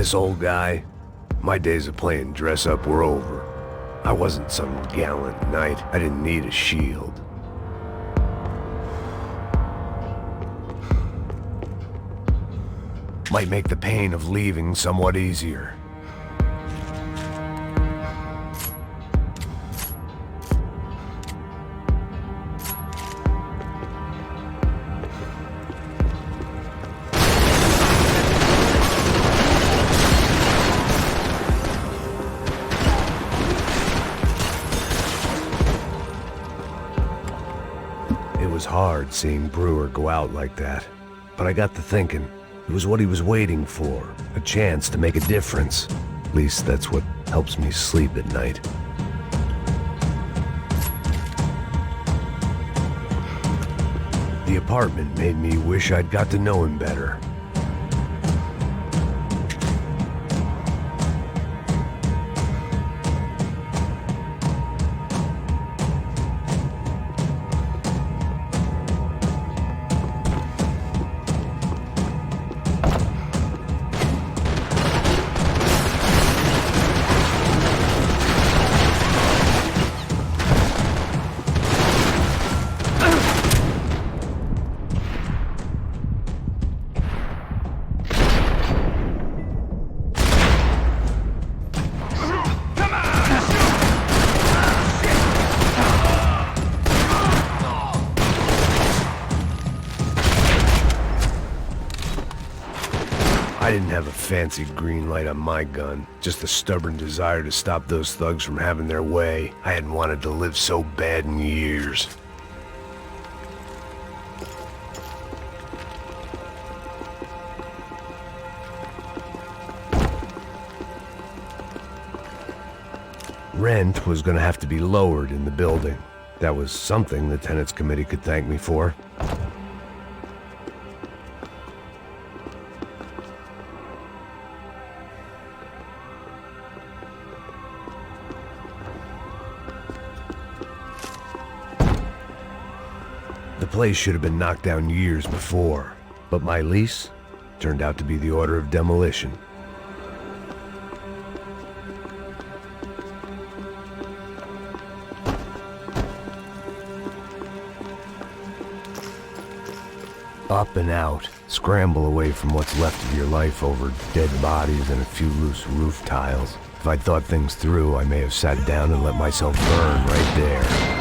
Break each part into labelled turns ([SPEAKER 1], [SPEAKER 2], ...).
[SPEAKER 1] This old guy? My days of playing dress-up were over. I wasn't some gallant knight. I didn't need a shield. Might make the pain of leaving somewhat easier. It was hard seeing Brewer go out like that, but I got to thinking. It was what he was waiting for, a chance to make a difference. At least that's what helps me sleep at night. The apartment made me wish I'd got to know him better. I didn't have a fancy green light on my gun, just a stubborn desire to stop those thugs from having their way. I hadn't wanted to live so bad in years. Rent was gonna have to be lowered in the building. That was something the tenants committee could thank me for. The place should have been knocked down years before, but my lease turned out to be the order of demolition. Up and out, scramble away from what's left of your life over dead bodies and a few loose roof tiles. If I'd thought things through, I may have sat down and let myself burn right there.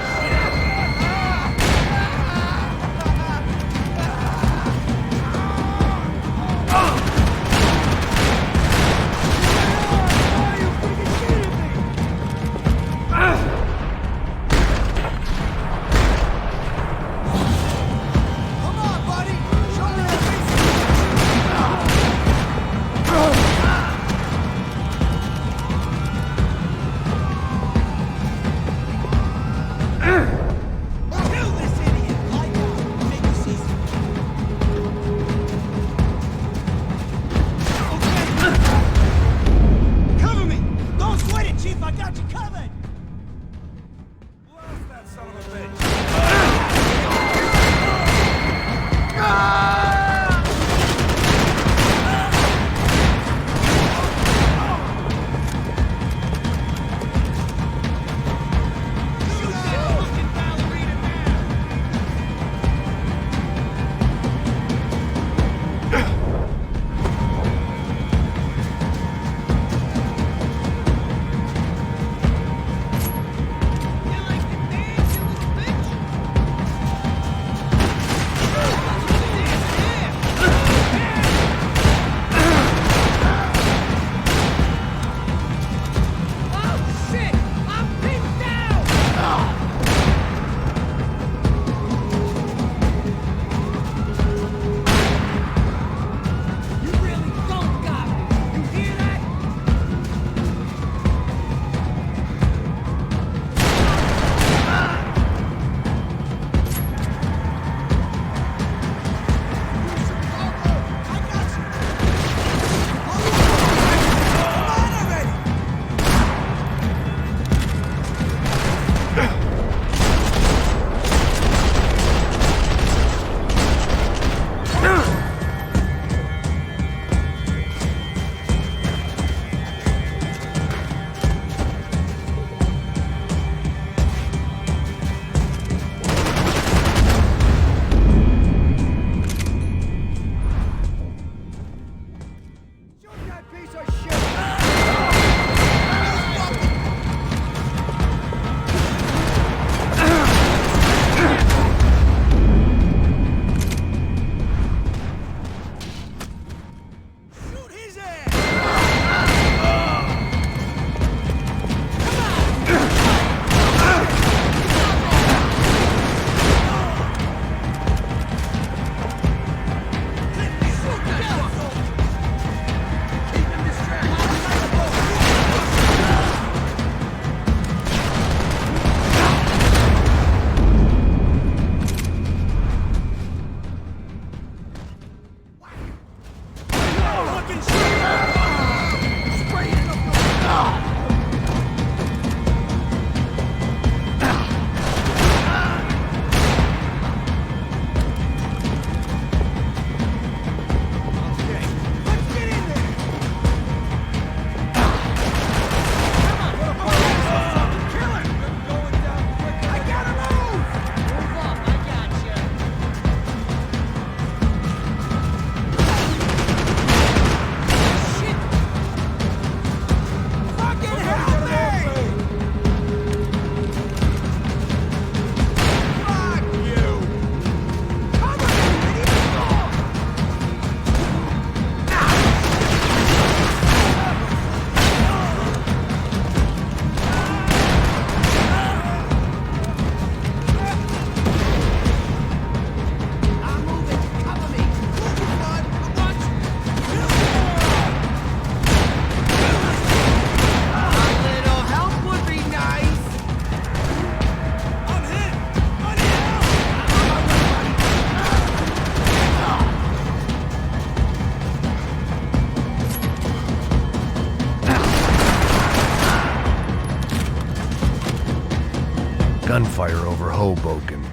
[SPEAKER 1] Gunfire over Hoboken.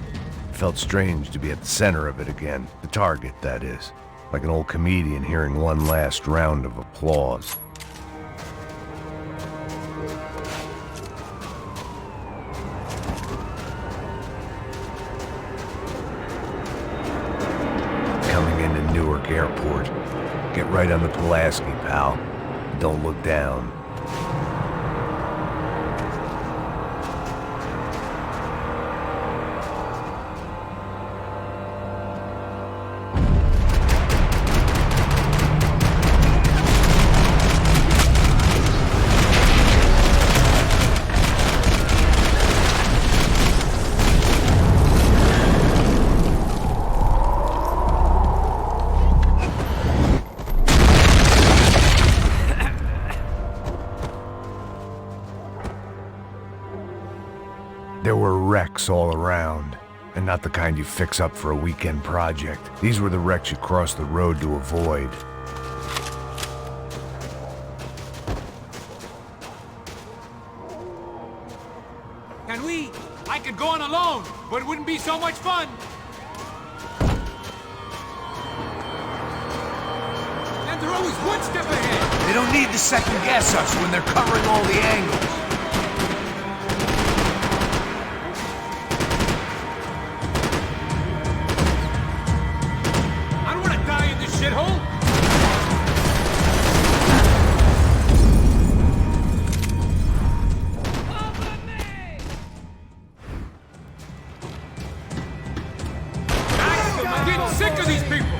[SPEAKER 1] Felt strange to be at the center of it again. The target, that is. Like an old comedian hearing one last round of applause. Coming into Newark Airport. Get right on the Pulaski, pal. Don't look down. There were wrecks all around, and not the kind you fix up for a weekend project. These were the wrecks you cross the road to avoid.
[SPEAKER 2] Can we? I could go on alone, but it wouldn't be so much fun. And they're always one step ahead.
[SPEAKER 3] They don't need to second guess us when they're covering all the angles.
[SPEAKER 2] Shithole? I'm getting sick of these people!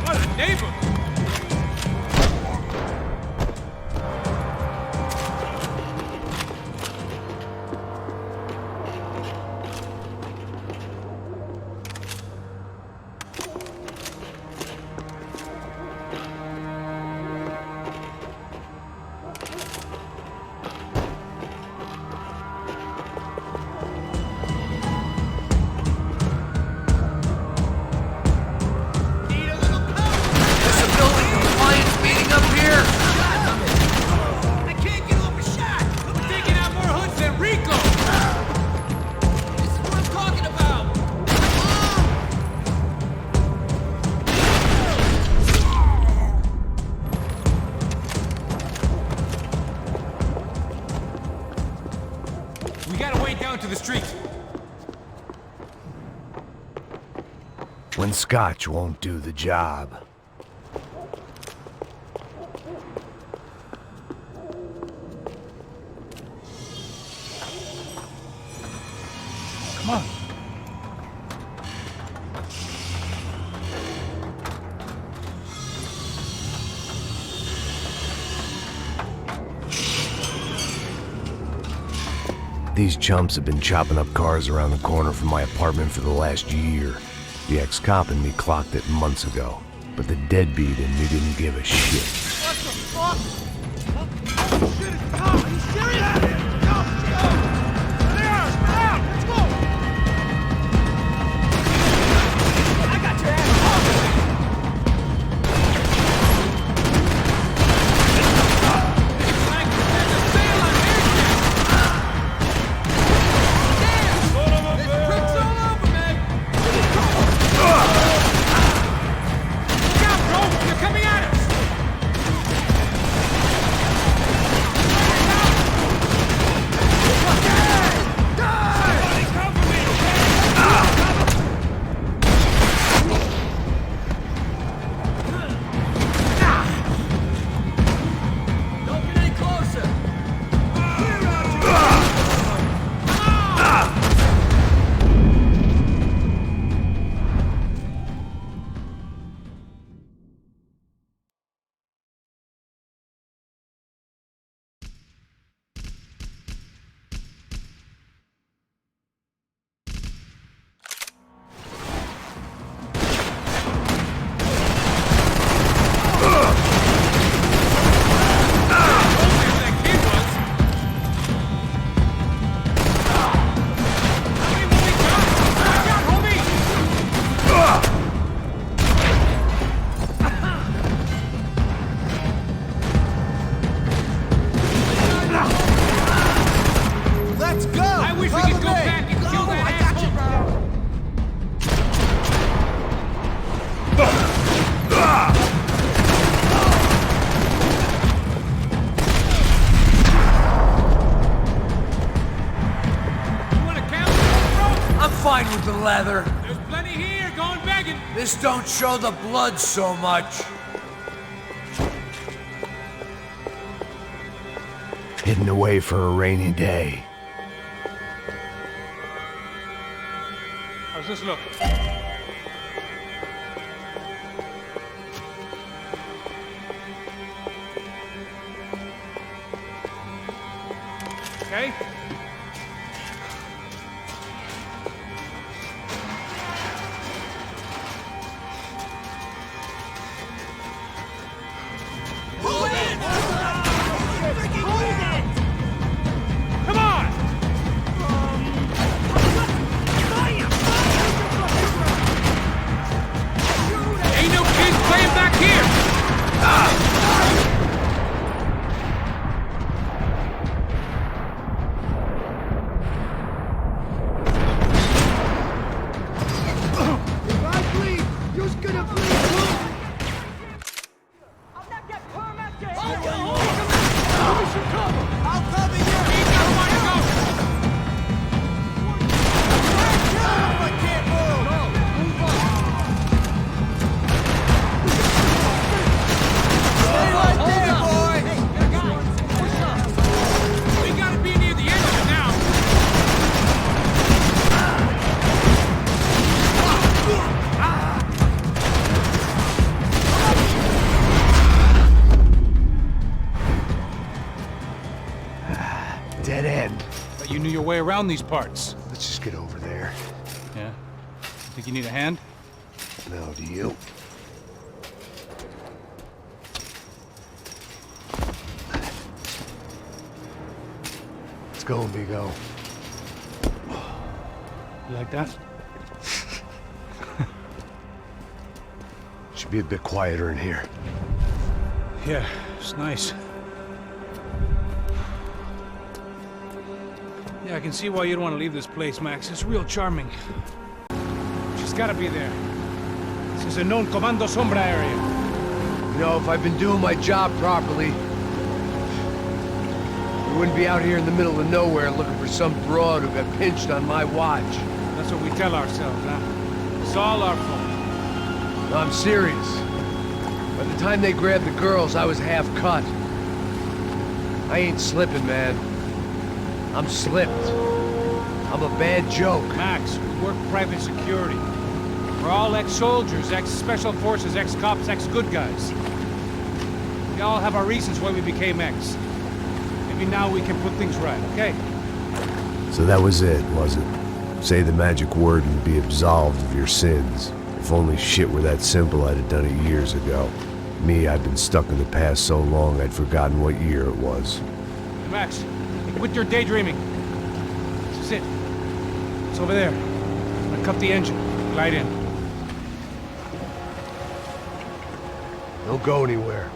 [SPEAKER 2] What a neighbor! We gotta wade down to the street.
[SPEAKER 1] When scotch won't do the job.
[SPEAKER 3] Come on.
[SPEAKER 1] These chumps have been chopping up cars around the corner from my apartment for the last year. The ex-cop in me clocked it months ago, but the deadbeat in me didn't give a shit.
[SPEAKER 2] What the fuck? Oh, shit, it's Tom! Are you serious? Go! There! Out! Let's go! I got your ass!
[SPEAKER 3] fine with the leather.
[SPEAKER 2] There's plenty here, going begging.
[SPEAKER 3] This don't show the blood so much.
[SPEAKER 1] Hidden away for a rainy day.
[SPEAKER 2] How's this look? Okay. Come on! Ain't no kids playing back here!
[SPEAKER 4] If I bleed, you're gonna bleed too! I'll cover you!
[SPEAKER 2] Ain't got one to go!
[SPEAKER 4] I can't move! Stay right there, boy!
[SPEAKER 2] We gotta be near the engine now.
[SPEAKER 1] Dead end.
[SPEAKER 2] But you knew your way around these parts.
[SPEAKER 1] Let's just get over there.
[SPEAKER 2] Yeah. Think you need a hand?
[SPEAKER 1] No, do you? Let's go, Vigo.
[SPEAKER 2] You like that?
[SPEAKER 1] Should be a bit quieter in here.
[SPEAKER 2] Yeah, it's nice. Yeah, I can see why you'd want to leave this place, Max. It's real charming. She's gotta be there. This is a known Comando Sombra area.
[SPEAKER 1] You know, if I've been doing my job properly, we wouldn't be out here in the middle of nowhere looking for some broad who got pinched on my watch.
[SPEAKER 2] That's what we tell ourselves, huh? It's all our fault.
[SPEAKER 1] No, I'm serious. By the time they grabbed the girls, I was half cut. I ain't slipping, man. I'm slipped. I'm a bad joke.
[SPEAKER 2] Max, we work private security. We're all ex-soldiers, ex-special forces, ex-cops, ex-good guys. We all have our reasons why we became ex. Maybe now we can put things right, okay?
[SPEAKER 1] So that was it, was it? Say the magic word and be absolved of your sins. If only shit were that simple, I'd have done it years ago. Me, I've been stuck in the past so long I'd forgotten what year it was.
[SPEAKER 2] Hey, Max, quit your daydreaming. This is it. It's over there. I'm gonna cut the engine. Glide in.
[SPEAKER 1] Don't go anywhere.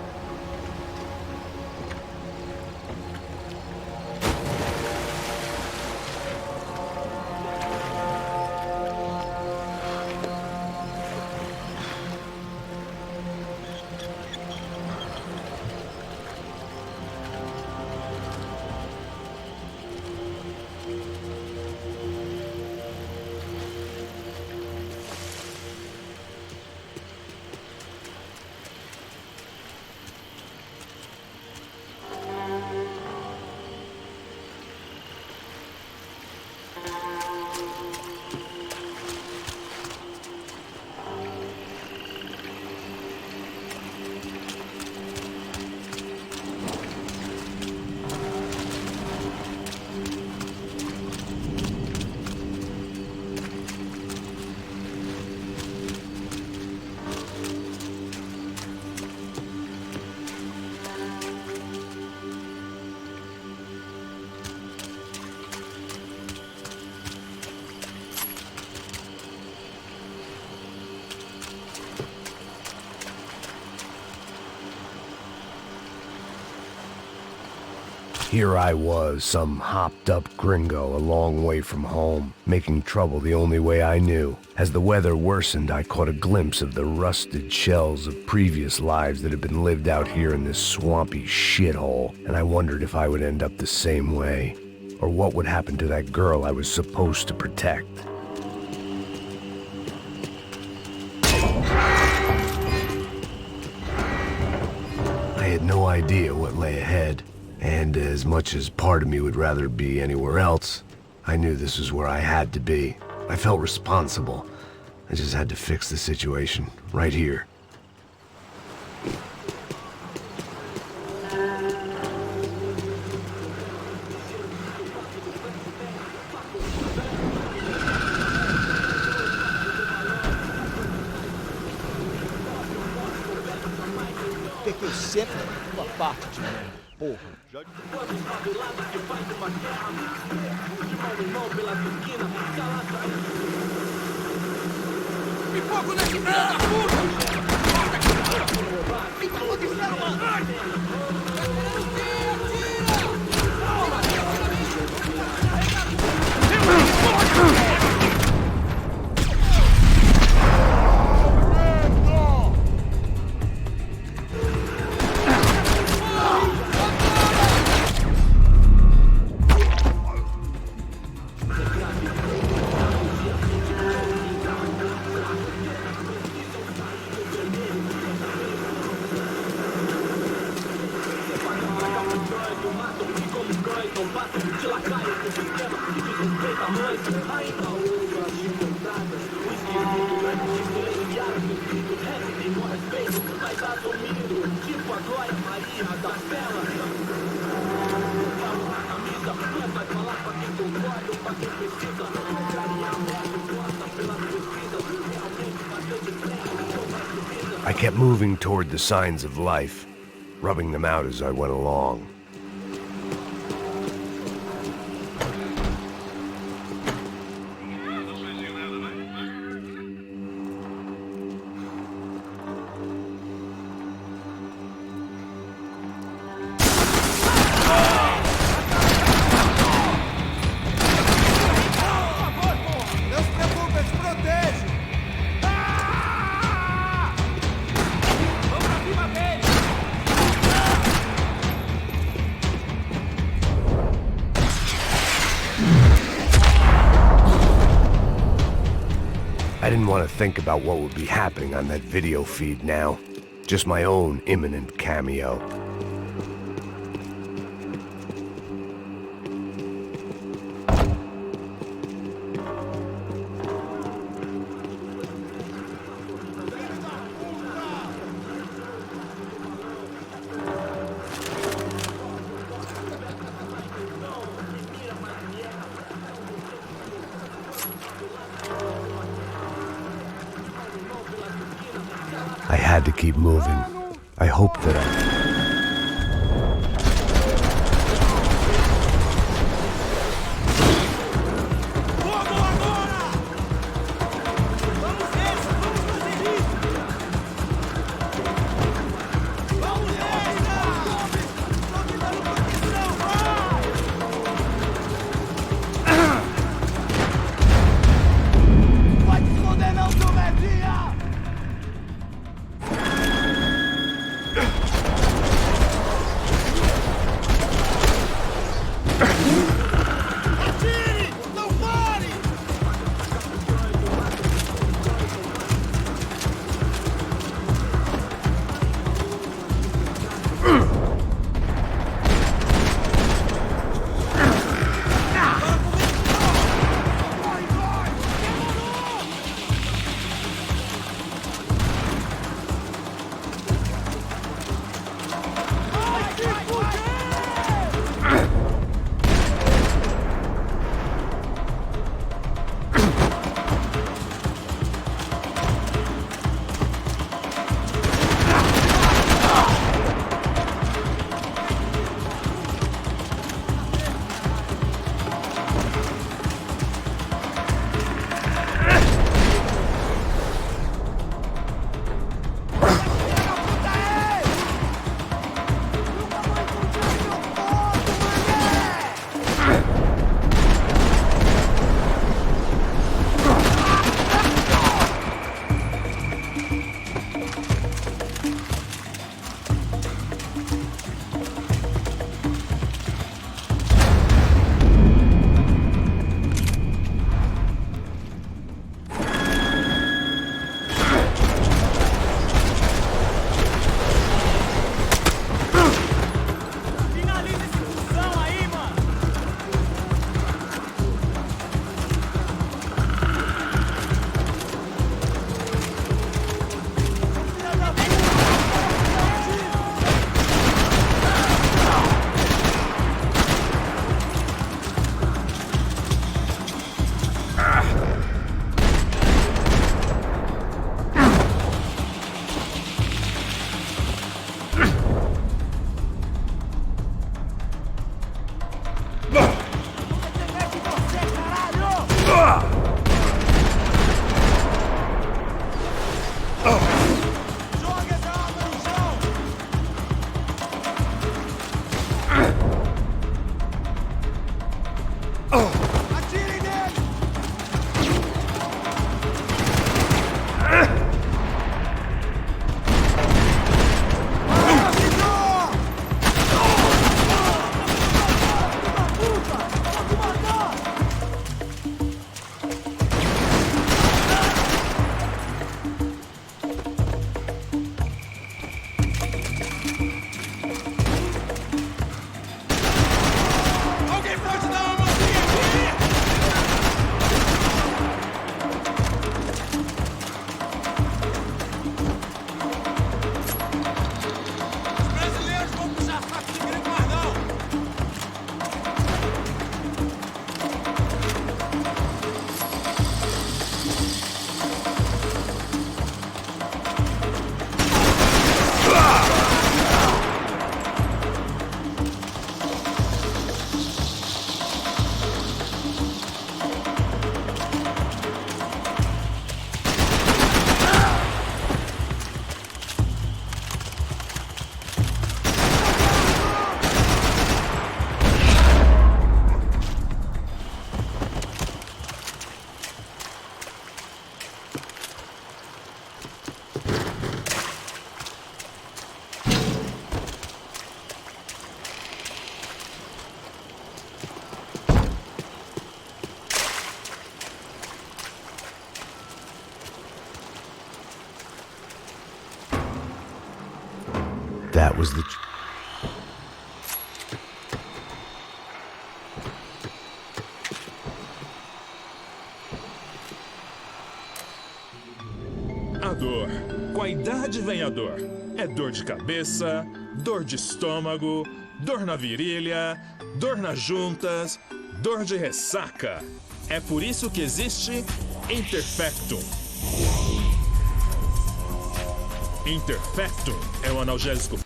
[SPEAKER 1] Here I was, some hopped-up gringo a long way from home, making trouble the only way I knew. As the weather worsened, I caught a glimpse of the rusted shells of previous lives that had been lived out here in this swampy shithole, and I wondered if I would end up the same way, or what would happen to that girl I was supposed to protect. idea what lay ahead. And as much as part of me would rather be anywhere else, I knew this was where I had to be. I felt responsible. I just had to fix the situation, right here.
[SPEAKER 4] Fiquei sempre uma parte de mim, porra.
[SPEAKER 3] E fogo nesse filho da puta!
[SPEAKER 1] I kept moving toward the signs of life, rubbing them out as I went along. I didn't want to think about what would be happening on that video feed now. Just my own imminent cameo. I had to keep moving. I hoped that
[SPEAKER 4] Atire nele! Alguém pode dar uma mãozinha aqui? Os brasileiros vão puxar saco de grego mais não.
[SPEAKER 1] That was the...
[SPEAKER 5] A dor. Com a idade vem a dor. É dor de cabeça, dor de estômago, dor na virilha, dor nas juntas, dor de ressaca. É por isso que existe Interfectum. Interfectum é um analgésico.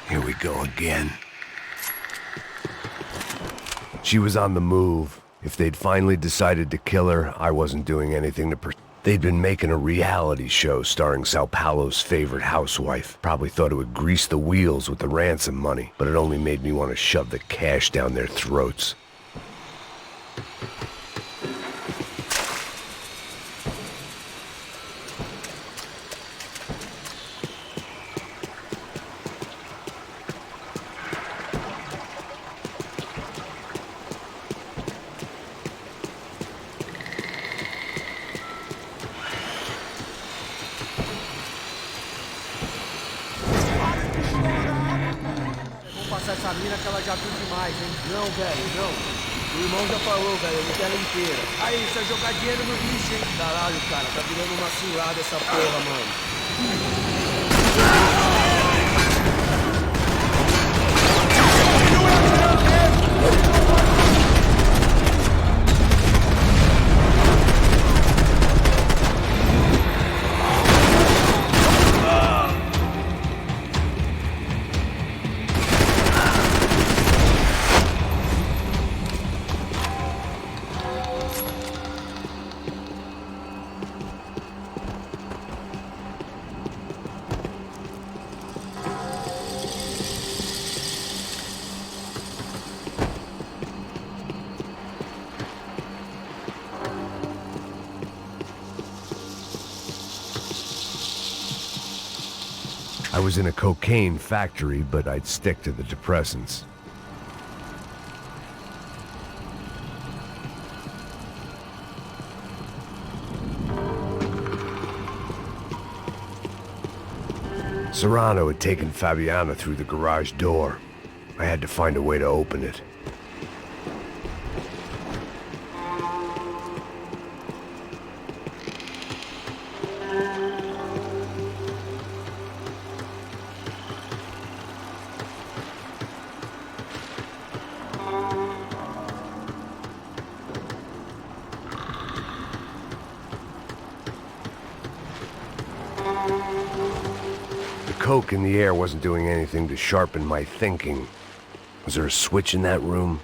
[SPEAKER 1] Here we go again. She was on the move. If they'd finally decided to kill her, I wasn't doing anything to They'd been making a reality show starring Sao Paulo's favorite housewife. Probably thought it would grease the wheels with the ransom money, but it only made me want to shove the cash down their throats.
[SPEAKER 4] Passar essa mina que ela já viu demais, hein? Não, velho, não. O irmão já falou, velho, eu quero ela inteira. Aí, isso é jogar dinheiro no lixo, hein? Caralho, cara, tá virando uma cilada essa porra, mano.
[SPEAKER 1] I was in a cocaine factory, but I'd stick to the depressants. Serrano had taken Fabiana through the garage door. I had to find a way to open it. The coke in the air wasn't doing anything to sharpen my thinking. Was there a switch in that room?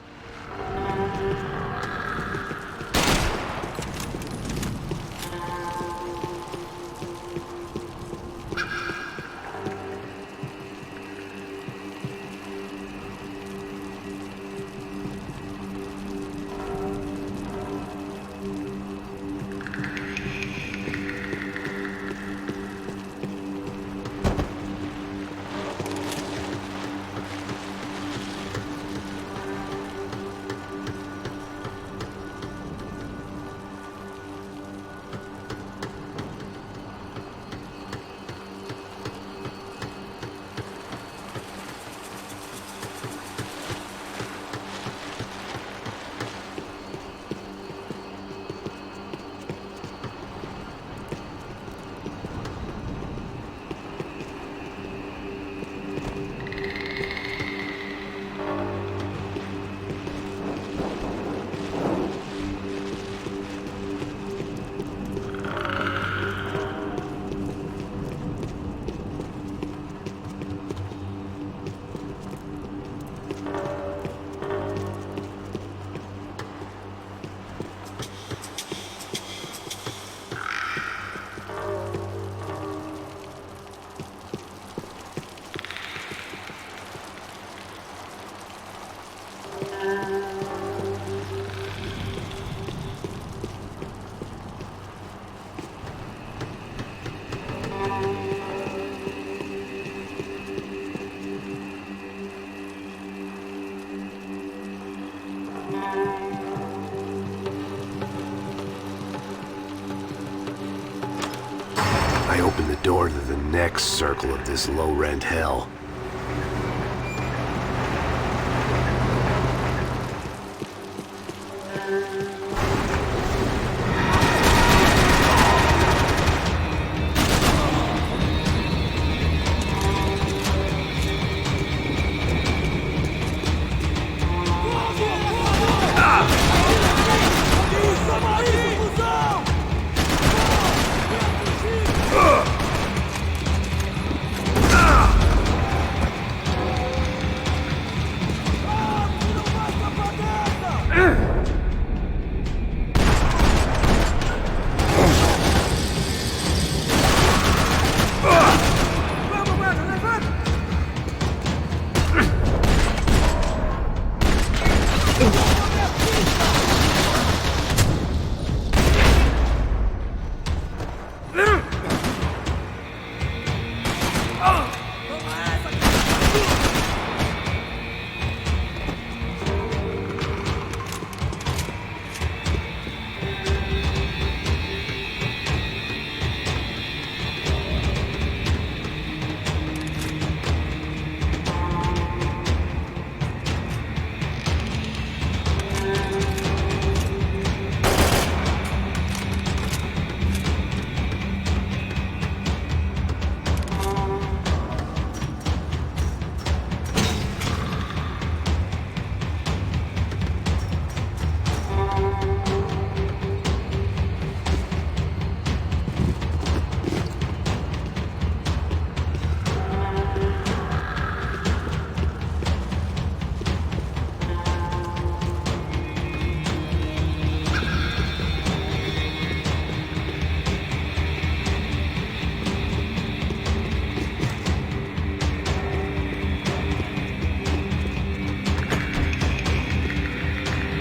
[SPEAKER 1] I open the door to the next circle of this low-rent hell.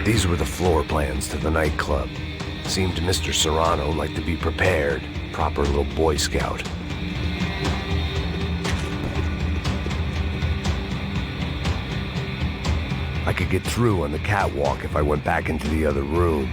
[SPEAKER 1] These were the floor plans to the nightclub. Seemed to Mr. Serrano like to be prepared. Proper little Boy Scout. I could get through on the catwalk if I went back into the other room.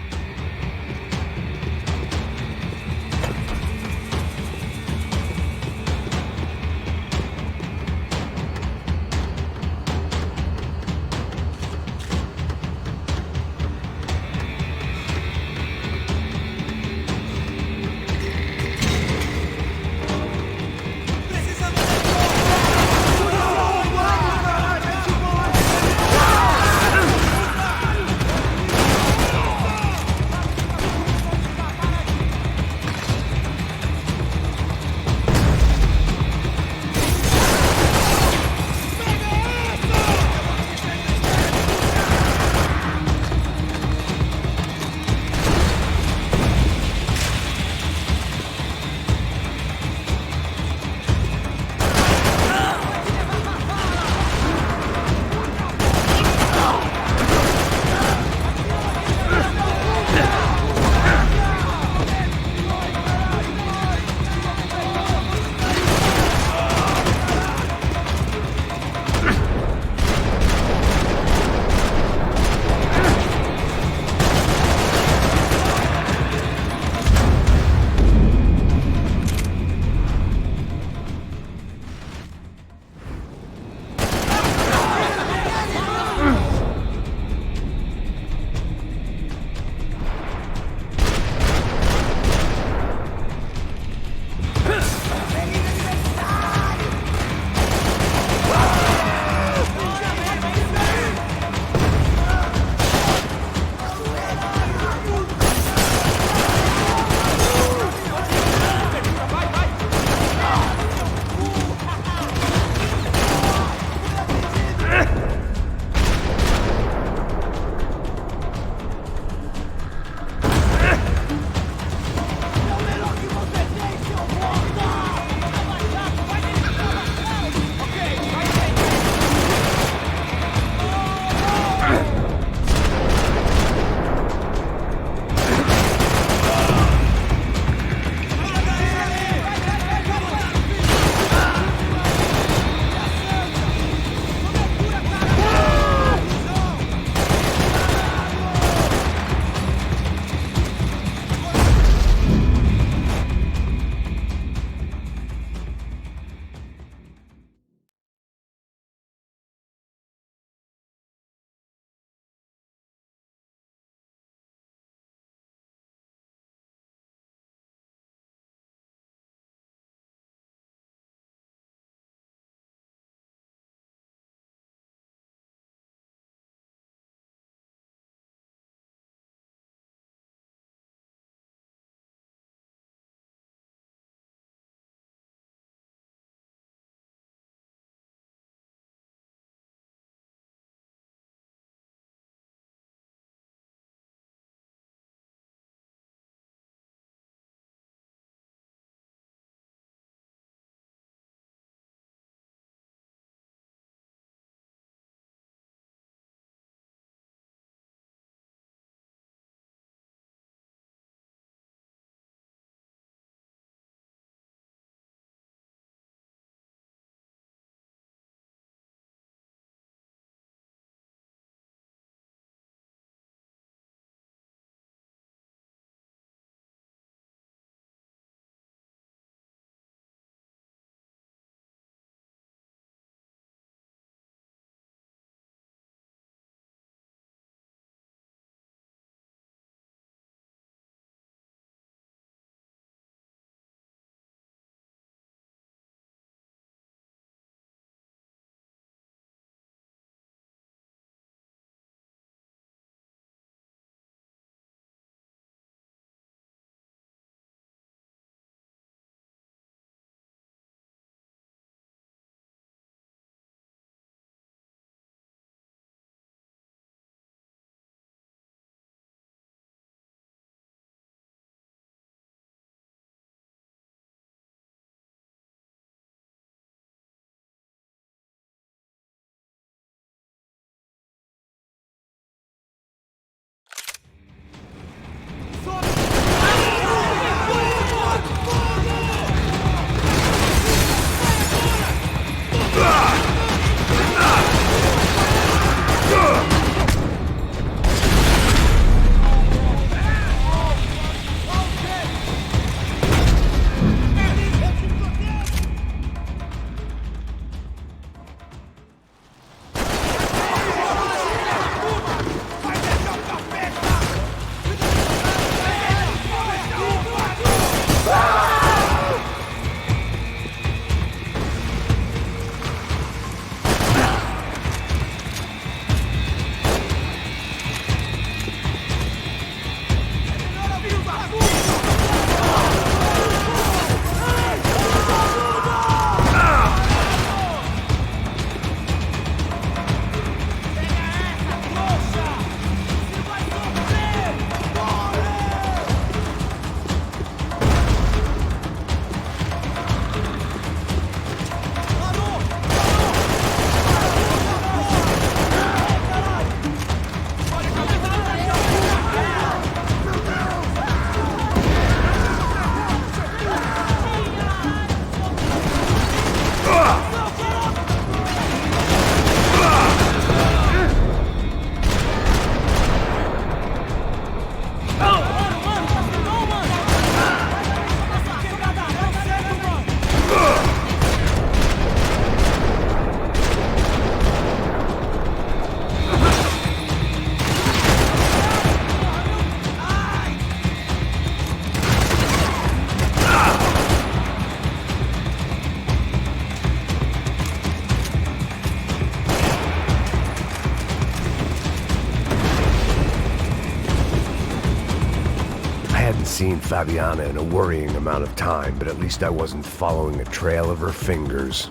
[SPEAKER 1] hadn't seen Fabiana in a worrying amount of time, but at least I wasn't following a trail of her fingers.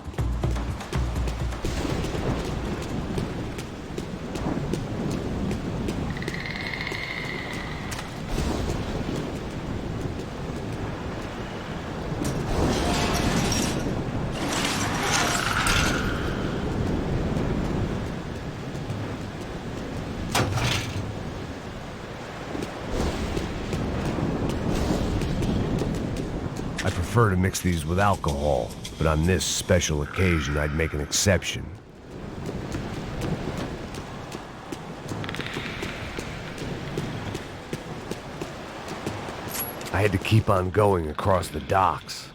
[SPEAKER 1] I prefer to mix these with alcohol, but on this special occasion I'd make an exception. I had to keep on going across the docks.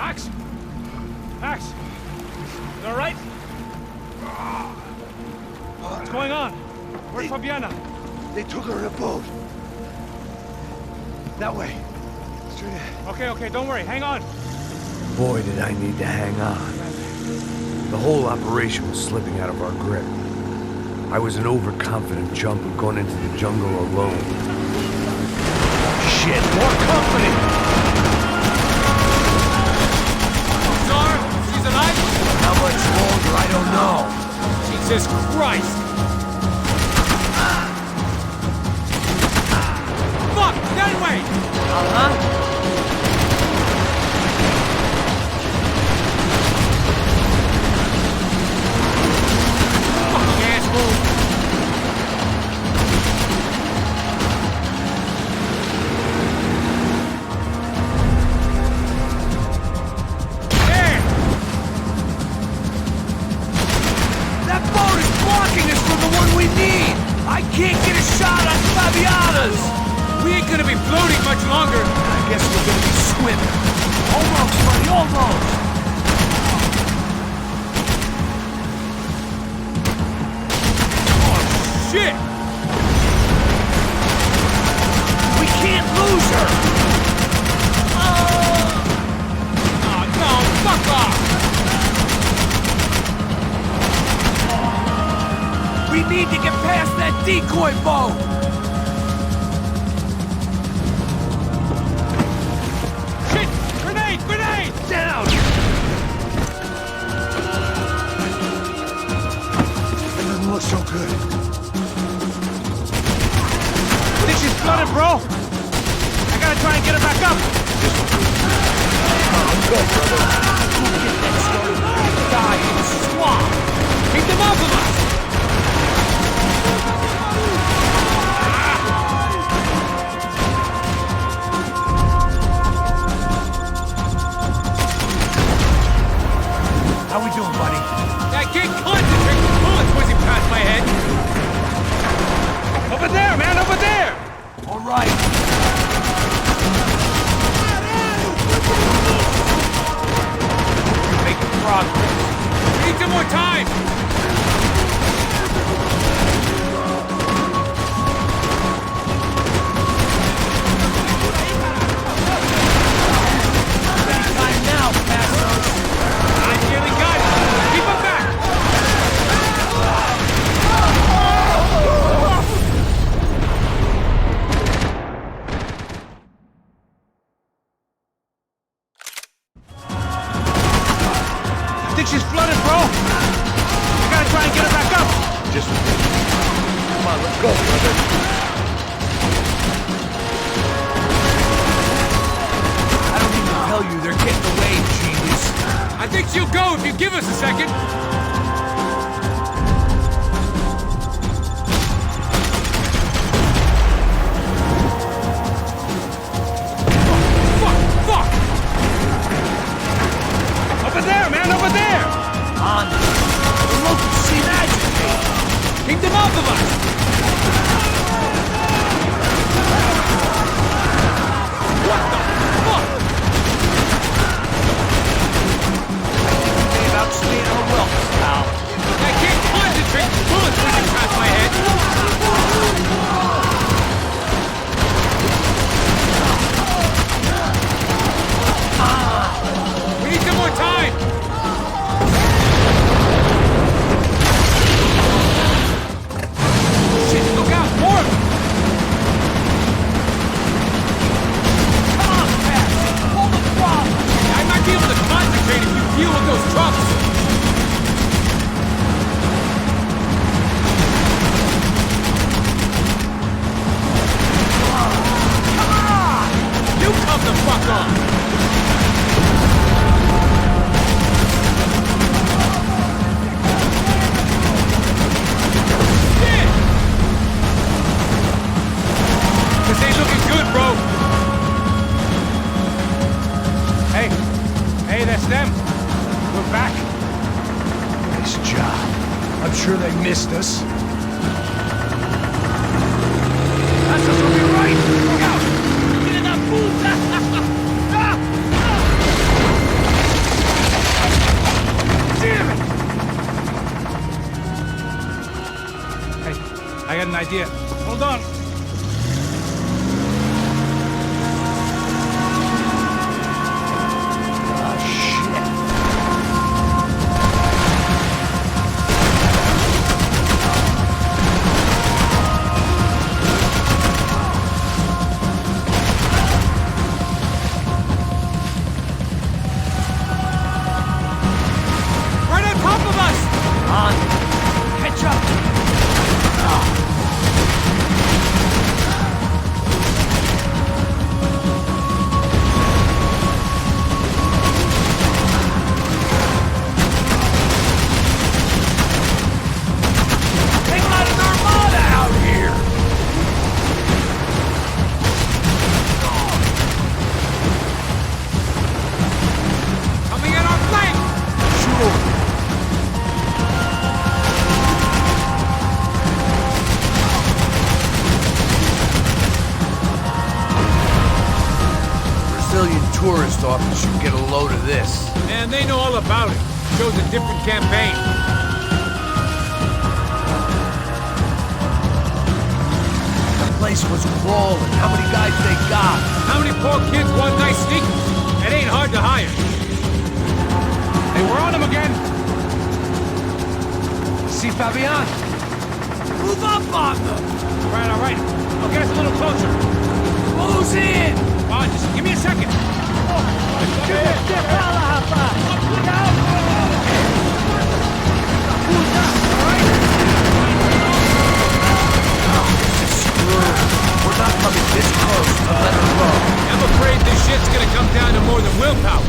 [SPEAKER 2] Max? Max? You all right? What's going on? Where's Fabiana?
[SPEAKER 4] They took her in a boat. That way. Straight ahead.
[SPEAKER 2] Okay, don't worry. Hang on.
[SPEAKER 1] Boy, did I need to hang on. The whole operation was slipping out of our grip. I was an overconfident chump who'd gone into the jungle alone.
[SPEAKER 3] Shit, more company!
[SPEAKER 2] Czar, she's alive?
[SPEAKER 3] How much longer? I don't know.
[SPEAKER 2] Jesus Christ! Fuck! That way!
[SPEAKER 3] Uh-huh. Can't get a shot on Fabiana's!
[SPEAKER 2] We ain't gonna be floating much longer!
[SPEAKER 3] I guess we're gonna be swimming. Almost, buddy, almost!
[SPEAKER 2] Oh, shit!
[SPEAKER 3] We can't lose her!
[SPEAKER 2] Oh, no, fuck off!
[SPEAKER 3] We need to get past that decoy boat!
[SPEAKER 2] Shit! Grenade! Grenade!
[SPEAKER 3] Down!
[SPEAKER 4] It doesn't look so good.
[SPEAKER 2] Think she's flooded, bro? I gotta try and get her back up!
[SPEAKER 3] Go, brother! We'll get that started. Die in the swamp!
[SPEAKER 2] Keep them off of us!
[SPEAKER 3] How we doing, buddy?
[SPEAKER 2] I can't concentrate with bullets whizzing past my head! Over there, man! Over there!
[SPEAKER 3] All right.
[SPEAKER 2] You're making progress. We need some more time!
[SPEAKER 3] Time now, Passos.
[SPEAKER 2] I'm feeling good! Keep them back! I think she's flooded, bro! I gotta try and get her back up!
[SPEAKER 4] Just come on, let's go, brother.
[SPEAKER 3] I don't need to tell you, they're getting away, genius.
[SPEAKER 2] I think she'll go if you give us a second! Fuck! Over there, man, over there!
[SPEAKER 3] On. The locals seem agitated.
[SPEAKER 2] Keep them off of us! What the fuck?
[SPEAKER 3] They about staying on welcome, pal.
[SPEAKER 2] I can't concentrate! Bullets whizzing past my head! We need some more time! Shit, look out! More of them!
[SPEAKER 3] Come on, Pat. Pull the throttle.
[SPEAKER 2] I might be able to concentrate if you deal with those trucks!
[SPEAKER 3] Come on.
[SPEAKER 2] You come the fuck on! Shit! This ain't looking good, bro! Hey, that's them! We're back!
[SPEAKER 3] Nice job. I'm sure they missed us. That's us will be right. Look out! Get in that pool!
[SPEAKER 2] an idea. Hold on.
[SPEAKER 4] Tourist office should get a load of this.
[SPEAKER 2] Man, they know all about it. Shows a different campaign.
[SPEAKER 4] The place was crawling. How many guys they got?
[SPEAKER 2] How many poor kids want nice sneakers? It ain't hard to hire. Hey, we're on them again.
[SPEAKER 4] See Fabian?
[SPEAKER 3] Move up on them!
[SPEAKER 2] All right. I'll get us a little closer.
[SPEAKER 3] Who's in?
[SPEAKER 2] Oh, just give me a second.
[SPEAKER 4] We're not coming this close to let them go.
[SPEAKER 2] I'm afraid this shit's gonna come down to more than willpower.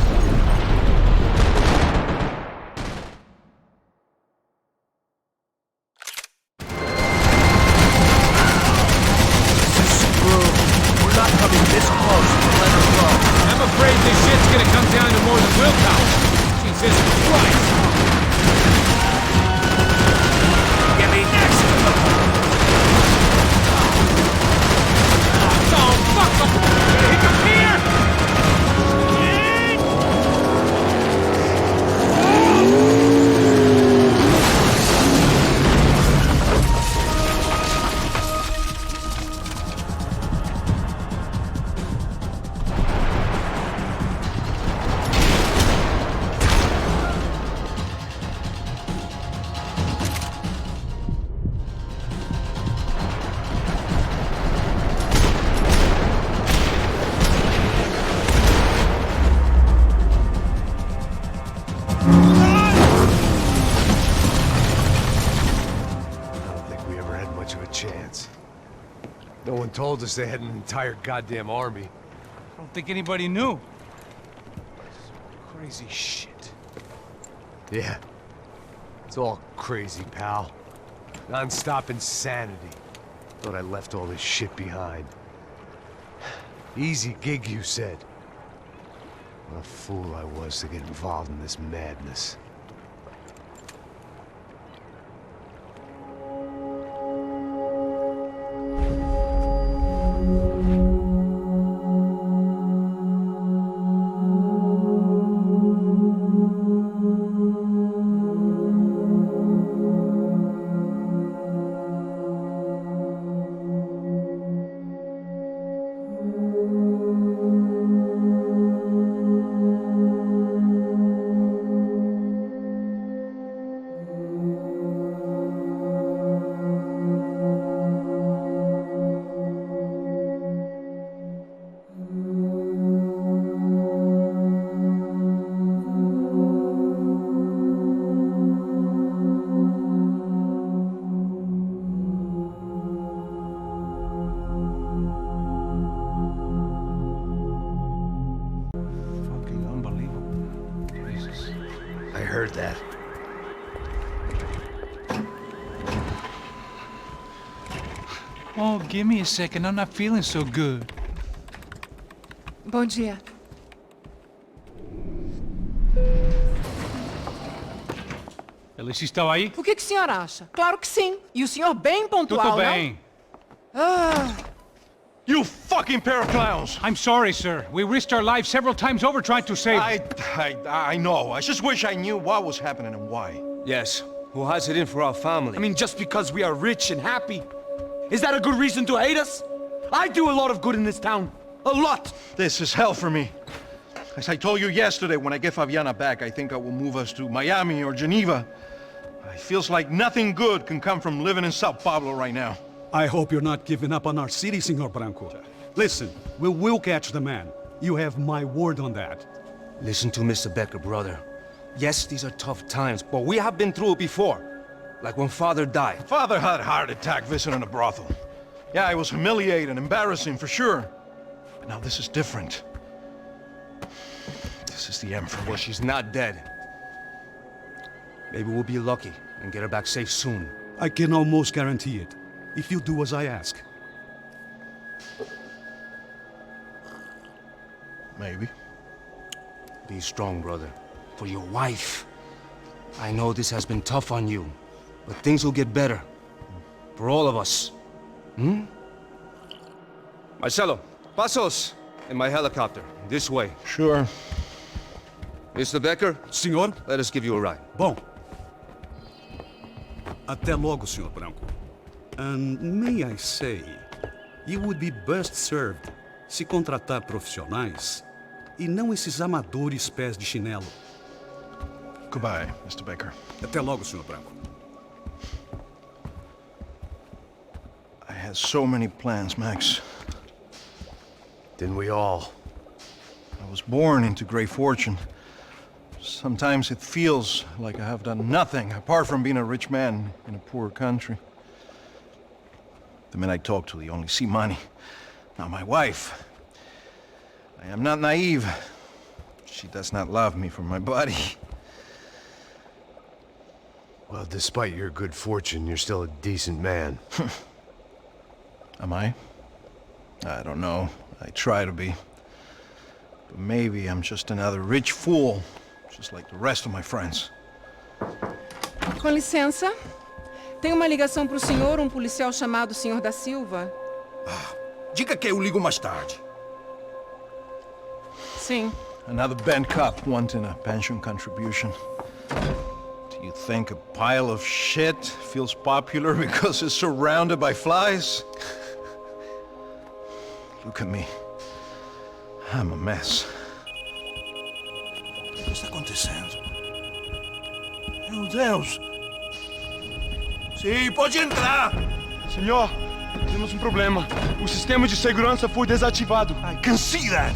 [SPEAKER 4] We're not coming this close to let them go.
[SPEAKER 2] I'm afraid this shit's gonna come down to more than willpower. Jesus Christ!
[SPEAKER 3] Get me next to them!
[SPEAKER 2] Oh, fuck! Gonna hit them here!
[SPEAKER 1] No one told us they had an entire goddamn army.
[SPEAKER 2] I don't think anybody knew. Crazy shit.
[SPEAKER 1] Yeah. It's all crazy, pal. Non-stop insanity. Thought I left all this shit behind. Easy gig, you said. What a fool I was to get involved in this madness. Heard that.
[SPEAKER 2] Oh, give me a second. I'm not feeling so good.
[SPEAKER 6] Bom dia.
[SPEAKER 2] Alice estava aí?
[SPEAKER 6] O que o senhor acha? Claro que sim. E o senhor bem pontual,
[SPEAKER 2] Tudo bem.
[SPEAKER 6] não? Ah,
[SPEAKER 7] You fucking pair of clowns!
[SPEAKER 2] I'm sorry, sir. We risked our lives several times over trying to save...
[SPEAKER 7] I know. I just wish I knew what was happening and why.
[SPEAKER 4] Yes. Who has it in for our family?
[SPEAKER 3] I mean, just because we are rich and happy, Is that a good reason to hate us? I do a lot of good in this town. A lot!
[SPEAKER 7] This is hell for me. As I told you yesterday, when I get Fabiana back, I think I will move us to Miami or Geneva. It feels like nothing good can come from living in Sao Paulo right now.
[SPEAKER 8] I hope you're not giving up on our city, Senor Branco. Listen, we will catch the man. You have my word on that.
[SPEAKER 3] Listen to Mr. Becker, brother. Yes, these are tough times, but we have been through it before. Like when Father died.
[SPEAKER 7] Father had a heart attack visiting a brothel. Yeah, it was humiliating, embarrassing, for sure. But now this is different. This is the end for me.
[SPEAKER 3] Well, she's not dead. Maybe we'll be lucky and get her back safe soon.
[SPEAKER 8] I can almost guarantee it, if you do as I ask.
[SPEAKER 7] Maybe.
[SPEAKER 3] Be strong, brother. For your wife. I know this has been tough on you, but things will get better. For all of us. Hmm? Marcelo, pasos in my helicopter. This way.
[SPEAKER 7] Sure.
[SPEAKER 3] Mr. Becker,
[SPEAKER 8] Senhor?
[SPEAKER 3] let us give you a ride.
[SPEAKER 8] Bom. Até logo, Senhor Branco. And may I say, you would be best served se contratar profissionais e não esses amadores pés de chinelo.
[SPEAKER 7] Goodbye, Mr. Baker.
[SPEAKER 8] Até logo, Senhor Branco.
[SPEAKER 7] I had so many plans, Max.
[SPEAKER 1] Didn't we all?
[SPEAKER 7] I was born into great fortune. Sometimes it feels like I have done nothing apart from being a rich man in a poor country. The men I talk to, they only see money. Now my wife, I am not naive. She does not love me for my body.
[SPEAKER 1] Well, despite your good fortune, you're still a decent man.
[SPEAKER 7] Am I? I don't know. I try to be. But maybe I'm just another rich fool, just like the rest of my friends.
[SPEAKER 6] Com licença. Tem uma ligação para o senhor, um policial chamado Senhor da Silva.
[SPEAKER 4] Diga que eu ligo mais tarde.
[SPEAKER 6] Sim.
[SPEAKER 7] Another band cop wanting a pension contribution. Do you think a pile of shit feels popular because it's surrounded by flies? Look at me. I'm a mess.
[SPEAKER 4] O que está acontecendo? Meu Deus! Sim, pode entrar!
[SPEAKER 7] Senhor, temos problema. O sistema de segurança foi desativado. I can see that.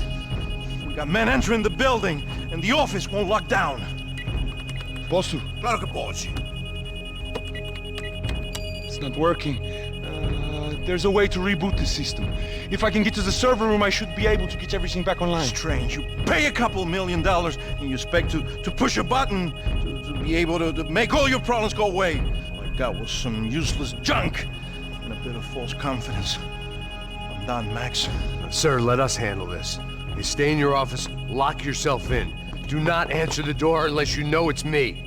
[SPEAKER 7] We got men entering the building and the office won't lock down.
[SPEAKER 2] Posso?
[SPEAKER 4] Claro que pode.
[SPEAKER 2] It's not working. There's a way to reboot the system. If I can get to the server room, I should be able to get everything back online.
[SPEAKER 7] Strange. You pay a couple $1 million and you expect to push a button to be able to make all your problems go away. All I got was some useless junk and a bit of false confidence. I'm done, Max.
[SPEAKER 1] Sir, let us handle this. You stay in your office, lock yourself in. Do not answer the door unless you know it's me.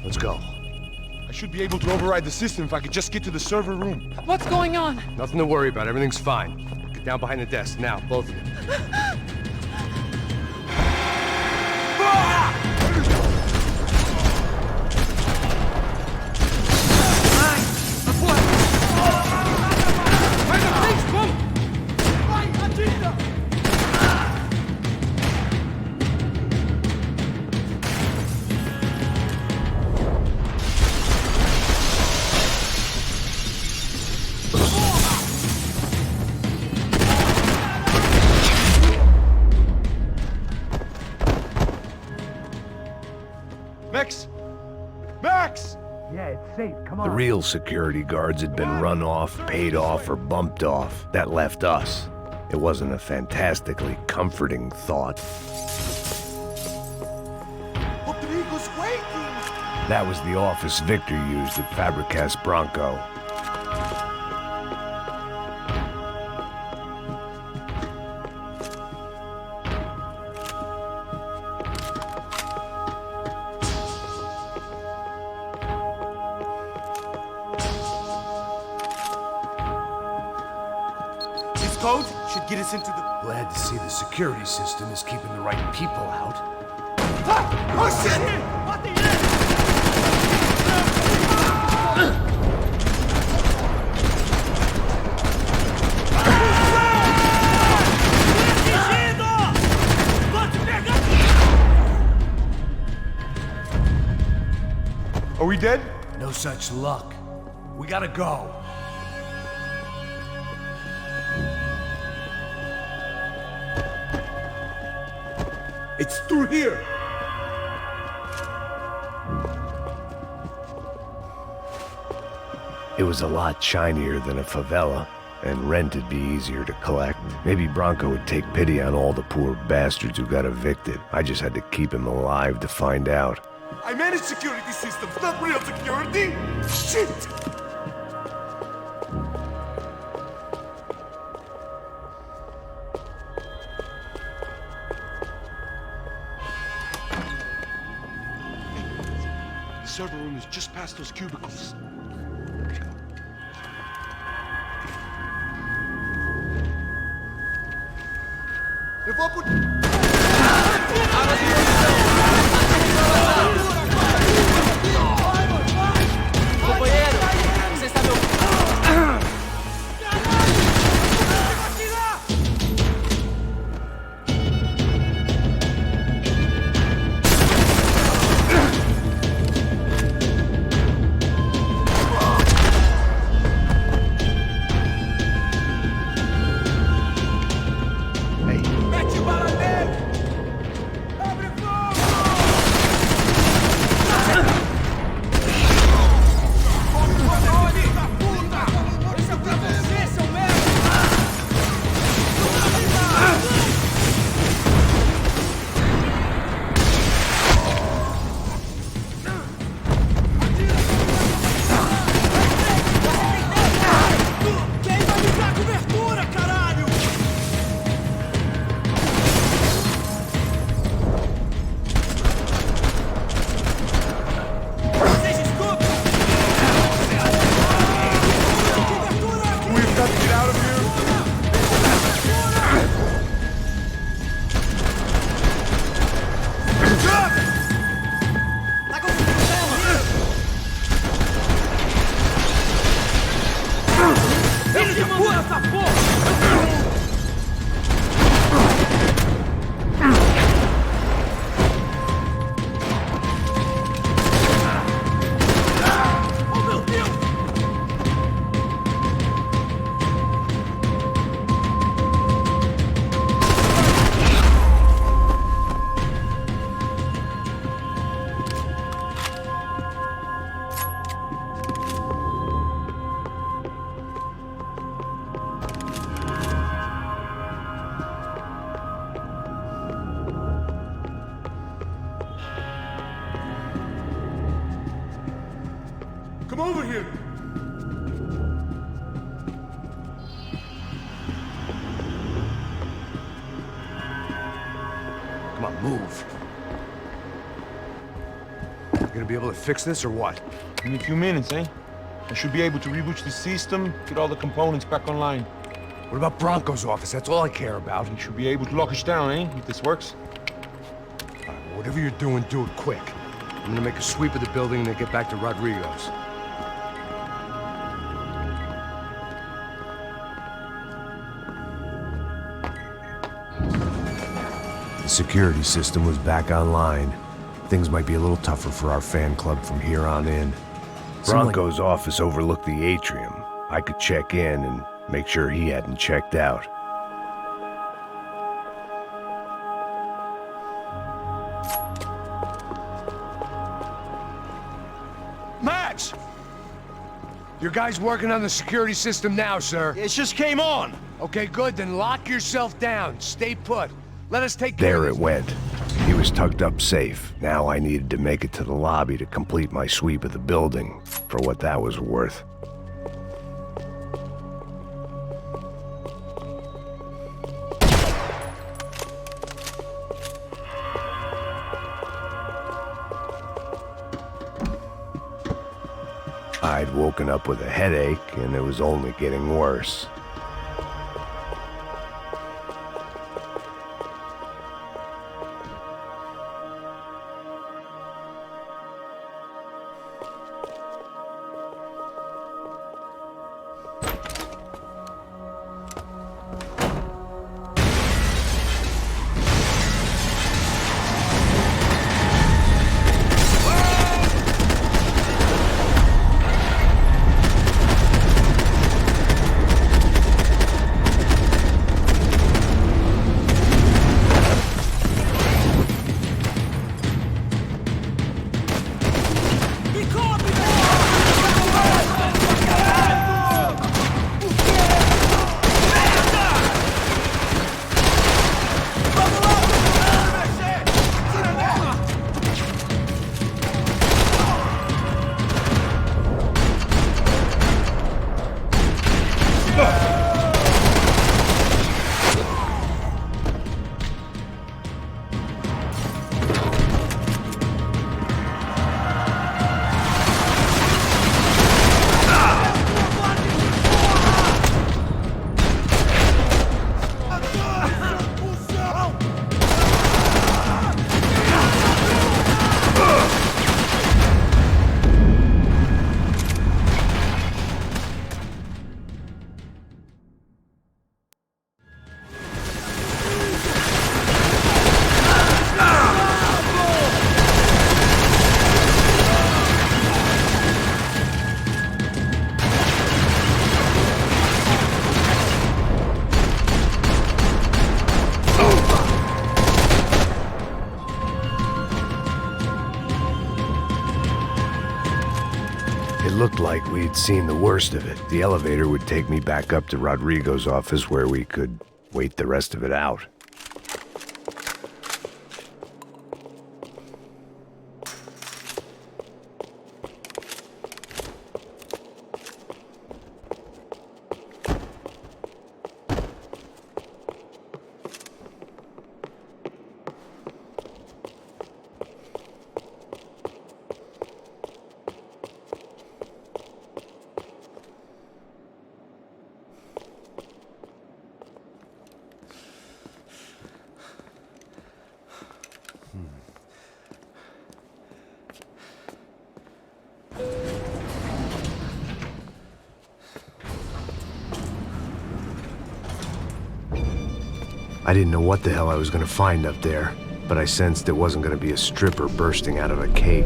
[SPEAKER 1] Let's go.
[SPEAKER 2] I should be able to override the system if I could just get to the server room.
[SPEAKER 6] What's going on?
[SPEAKER 1] Nothing to worry about. Everything's fine. Get down behind the desk now, both of you.
[SPEAKER 2] Max! Max!
[SPEAKER 1] The real security guards had been run off, paid off, or bumped off. That left us. It wasn't a fantastically comforting thought.
[SPEAKER 4] Rodrigo's waiting!
[SPEAKER 1] That was the office Victor used at Fabricas Bronco.
[SPEAKER 4] This code should get us into the...
[SPEAKER 1] Glad to see the security system is keeping the right people out.
[SPEAKER 4] Ah! Oh shit!
[SPEAKER 9] Are we dead?
[SPEAKER 4] No such luck. We gotta go. It's through here.
[SPEAKER 1] It was a lot shinier than a favela, and rent'd be easier to collect. Maybe Bronco would take pity on all the poor bastards who got evicted. I just had to keep him alive to find out.
[SPEAKER 9] I manage security systems, not real security! Shit! The server room is just past those cubicles. Eu vou por...
[SPEAKER 4] Companheiro, você está me ouvindo? Mete bala nele! Abre fogo! Esse é pra você, seu merda! Quem vai me dar cobertura, caralho? Vocês escutam? Cobertura aqui!
[SPEAKER 9] We've got to get out of here!
[SPEAKER 4] Tá com problema! Filho de puta, essa porra! Oh, meu Deus!
[SPEAKER 9] Come over here!
[SPEAKER 3] Come on, move. You gonna be able to fix this or what?
[SPEAKER 9] In a few minutes, eh? I should be able to reboot the system, get all the components back online.
[SPEAKER 3] What about Bronco's office? That's all I care about.
[SPEAKER 9] We should be able to lock us down, eh? If this works.
[SPEAKER 3] All right, well, whatever you're doing, do it quick. I'm gonna make a sweep of the building and then get back to Rodrigo's.
[SPEAKER 1] The security system was back online. Things might be a little tougher for our fan club from here on in. Bronco's office overlooked the atrium. I could check in and make sure he hadn't checked out.
[SPEAKER 3] Max! Your guy's working on the security system now, sir.
[SPEAKER 7] It just came on!
[SPEAKER 3] Okay, good. Then lock yourself down. Stay put. Let us take care
[SPEAKER 1] There
[SPEAKER 3] of
[SPEAKER 1] it went. He was tucked up safe. Now I needed to make it to the lobby to complete my sweep of the building, for what that was worth. I'd woken up with a headache, and it was only getting worse. It looked like we'd seen the worst of it. The elevator would take me back up to Rodrigo's office where we could wait the rest of it out. I didn't know what the hell I was gonna find up there, but I sensed it wasn't gonna be a stripper bursting out of a cake.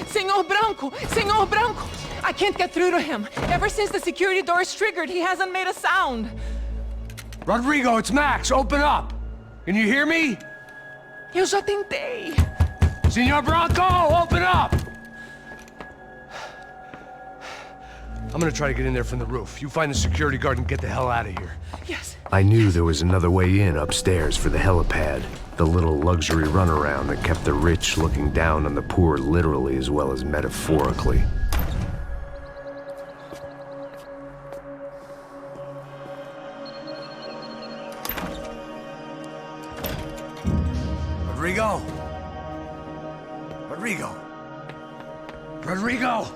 [SPEAKER 6] Senor Branco! Senor Branco! I can't get through to him. Ever since the security door is triggered, he hasn't made a sound.
[SPEAKER 3] Rodrigo, it's Max. Open up. Can you hear me?
[SPEAKER 6] Eu já tentei.
[SPEAKER 3] Senor Branco, open up! I'm gonna try to get in there from the roof. You find the security guard and get the hell out of here.
[SPEAKER 6] Yes.
[SPEAKER 1] I knew there was another way in upstairs for the helipad, the little luxury runaround that kept the rich looking down on the poor literally as well as metaphorically.
[SPEAKER 3] Rodrigo! Rodrigo! Rodrigo!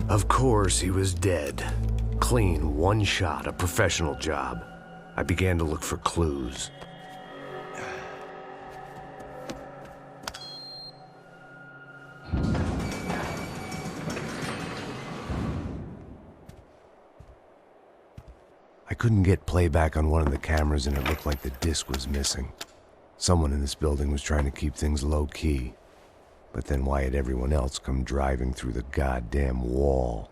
[SPEAKER 1] Of course, he was dead. Clean, one shot, a professional job. I began to look for clues. I couldn't get playback on one of the cameras and it looked like the disc was missing. Someone in this building was trying to keep things low-key. But then why had everyone else come driving through the goddamn wall?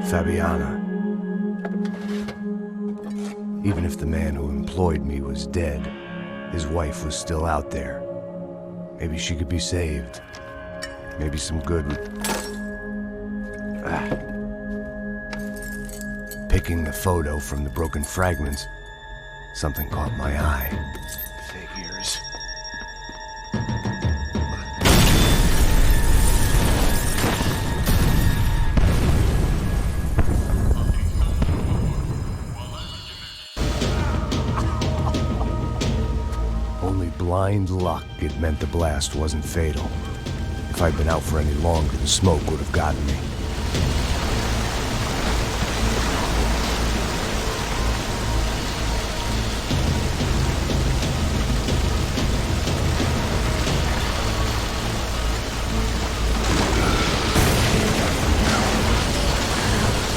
[SPEAKER 1] Fabiana. Even if the man who employed me was dead, his wife was still out there. Maybe she could be saved. Maybe some good would... Picking the photo from the broken fragments, something caught my eye. Figures. Only blind luck it meant the blast wasn't fatal. If I'd been out for any longer, the smoke would have gotten me.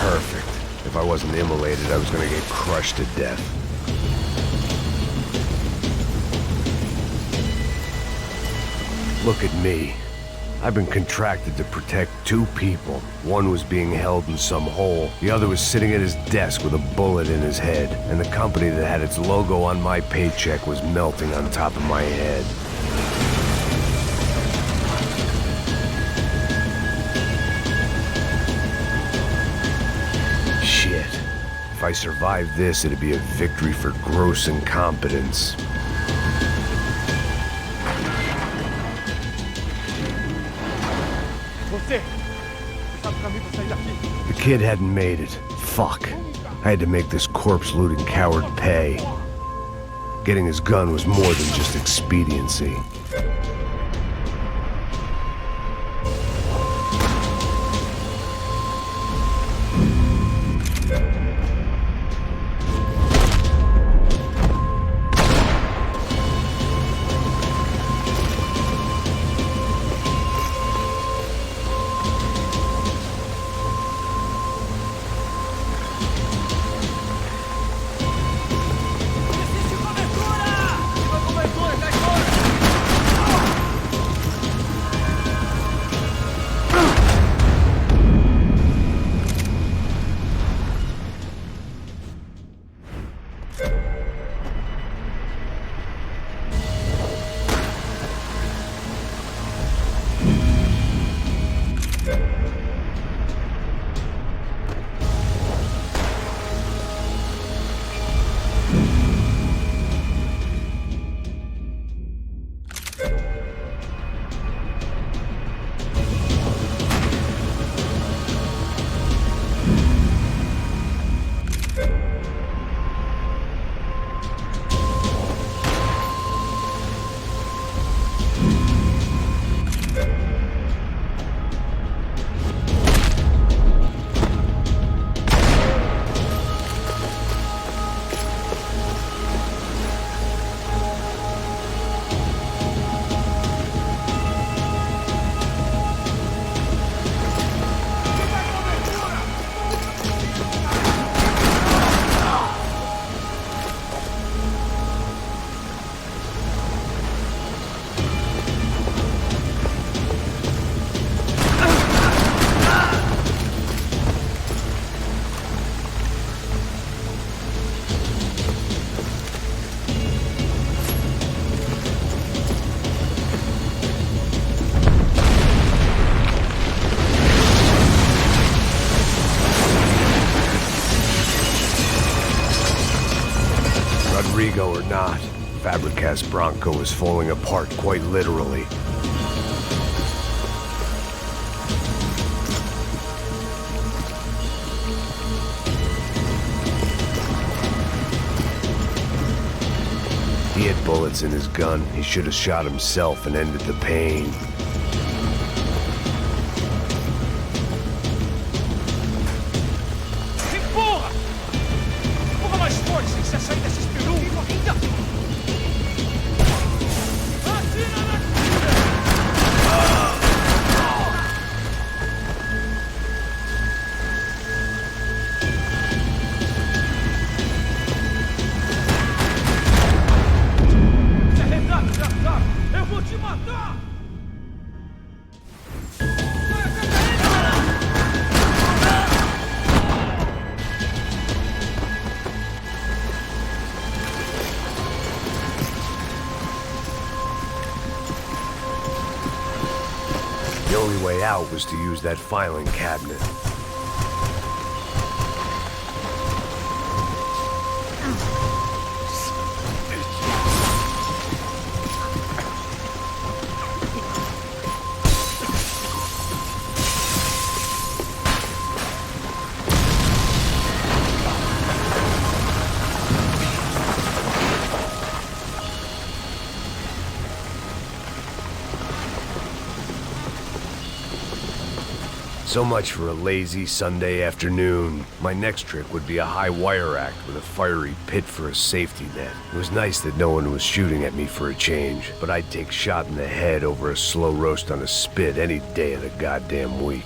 [SPEAKER 1] Perfect. If I wasn't immolated, I was gonna get crushed to death. Look at me. I've been contracted to protect two people. One was being held in some hole. The other was sitting at his desk with a bullet in his head. And the company that had its logo on my paycheck was melting on top of my head. Shit. If I survived this, it'd be a victory for gross incompetence. The kid hadn't made it. Fuck. I had to make this corpse-looting coward pay. Getting his gun was more than just expediency. Fabricast Bronco was falling apart quite literally. He had bullets in his gun. He should have shot himself and ended the pain.
[SPEAKER 2] Empurra! Empurra mais forte, sem você sair desse espelho. Ainda! Atira na eu vou te matar!
[SPEAKER 1] The only way out was to use that filing cabinet. So much for a lazy Sunday afternoon. My next trick would be a high wire act with a fiery pit for a safety net. It was nice that no one was shooting at me for a change, but I'd take shot in the head over a slow roast on a spit any day of the goddamn week.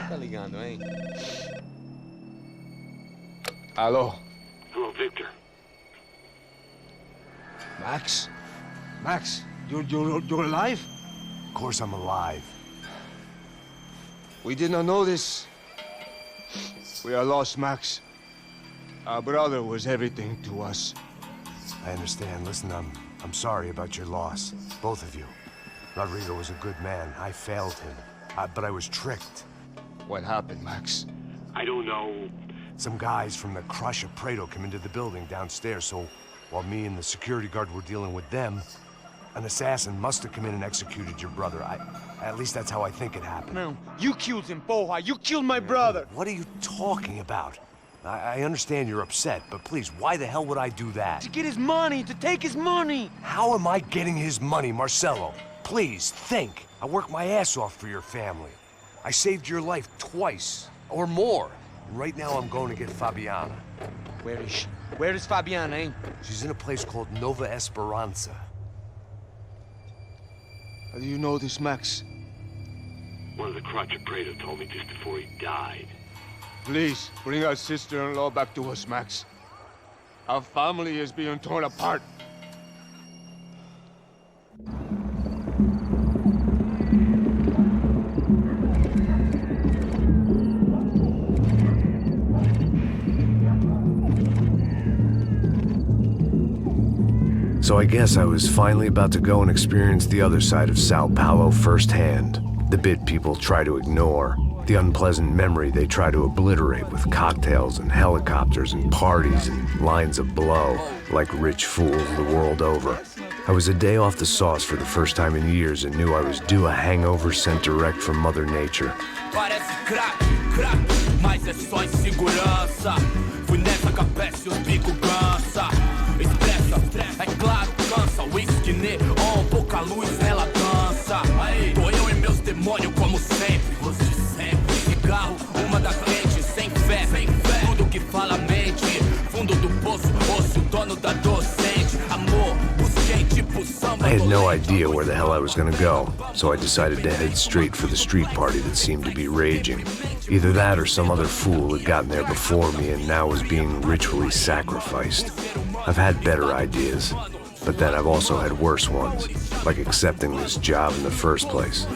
[SPEAKER 4] Tá ligando, hein?
[SPEAKER 3] Hello.
[SPEAKER 10] Hello, Victor.
[SPEAKER 3] Max? Max, you're alive?
[SPEAKER 1] Of course I'm alive.
[SPEAKER 3] We did not know this. We are lost, Max. Our brother was everything to us.
[SPEAKER 1] I understand. Listen, I'm sorry about your loss. Both of you. Rodrigo was a good man. I failed him. But I was tricked.
[SPEAKER 3] What happened, Max?
[SPEAKER 10] I don't know.
[SPEAKER 1] Some guys from the Crush of Prado came into the building downstairs, so while me and the security guard were dealing with them, an assassin must have come in and executed your brother. At least that's how I think it happened.
[SPEAKER 4] Não, you killed him, porra! You killed my brother!
[SPEAKER 1] What are you talking about? I understand you're upset, but please, why the hell would I do that?
[SPEAKER 4] To get his money, to take his money!
[SPEAKER 1] How am I getting his money, Marcelo? Please, think. I worked my ass off for your family. I saved your life twice, or more. And right now I'm going to get Fabiana.
[SPEAKER 4] Where is she? Where is Fabiana, eh?
[SPEAKER 1] She's in a place called Nova Esperanza.
[SPEAKER 3] How do you know this, Max?
[SPEAKER 10] One of the Crotch of Prado told me just before he died.
[SPEAKER 3] Please, bring our sister-in-law back to us, Max. Our family is being torn apart.
[SPEAKER 1] So I guess I was finally about to go and experience the other side of Sao Paulo firsthand. The bit people try to ignore. The unpleasant memory they try to obliterate with cocktails and helicopters and parties and lines of blow, like rich fools the world over. I was a day off the sauce for the first time in years and knew I was due a hangover sent direct from Mother Nature.
[SPEAKER 11] Parece crack, mas é só insegurança. Fui nessa capeste, os bico cansa. Expressa, é claro, cansa. Whisky neon, pouca luz, ela dança. Tô eu e meus demônios como sempre. Os de sempre. Cigarro, uma da frente, sem fé. Tudo que fala mente. Fundo do poço, osso, dono da docente. Amor, busquei tipo samba.
[SPEAKER 1] I had no idea where the hell I was gonna go, so I decided to head straight for the street party that seemed to be raging. Either that or some other fool had gotten there before me and now was being ritually sacrificed. I've had better ideas, but then I've also had worse ones, like accepting this job in the first place.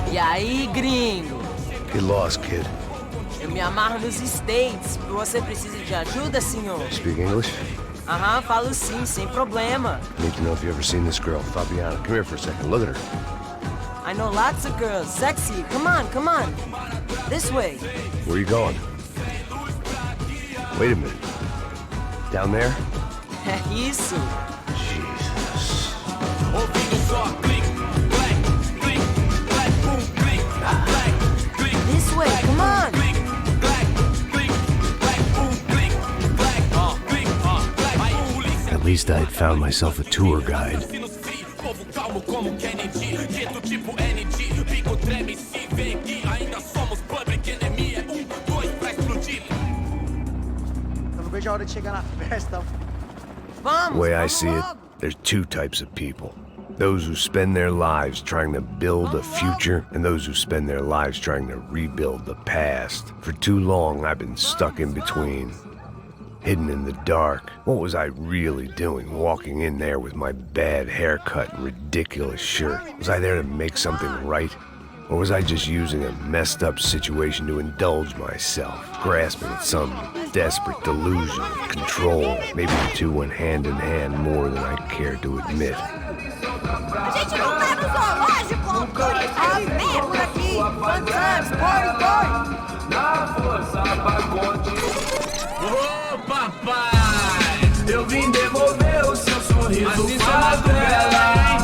[SPEAKER 12] E aí, gringo?
[SPEAKER 1] Get lost, kid.
[SPEAKER 12] Eu me amarro nos States. Você precisa de ajuda, senhor?
[SPEAKER 1] Speak English?
[SPEAKER 12] Aham, falo sim, sem problema.
[SPEAKER 1] Need to know if you ever seen this girl, Fabiana. Come here for a second. Look at her.
[SPEAKER 12] I know lots of girls. Sexy. Come on, come on. This way.
[SPEAKER 1] Where are you going? Wait a minute. Down there?
[SPEAKER 12] É isso.
[SPEAKER 1] Jesus.
[SPEAKER 12] This way, come on.
[SPEAKER 1] At least I had found myself a tour guide. The way I see it, there's two types of people. Those who spend their lives trying to build a future, and those who spend their lives trying to rebuild the past. For too long, I've been stuck in between. Hidden in the dark. What was I really doing walking in there with my bad haircut and ridiculous shirt? Was I there to make something right? Or was I just using a messed up situation to indulge myself, grasping at some desperate delusion of control? Maybe the two went hand in hand more than I care to admit.
[SPEAKER 12] A gente não tá no zoológico! Turistas de merda por aqui! Fun times, party,
[SPEAKER 11] Ô papai, eu vim devolver o seu sorriso favela, hein?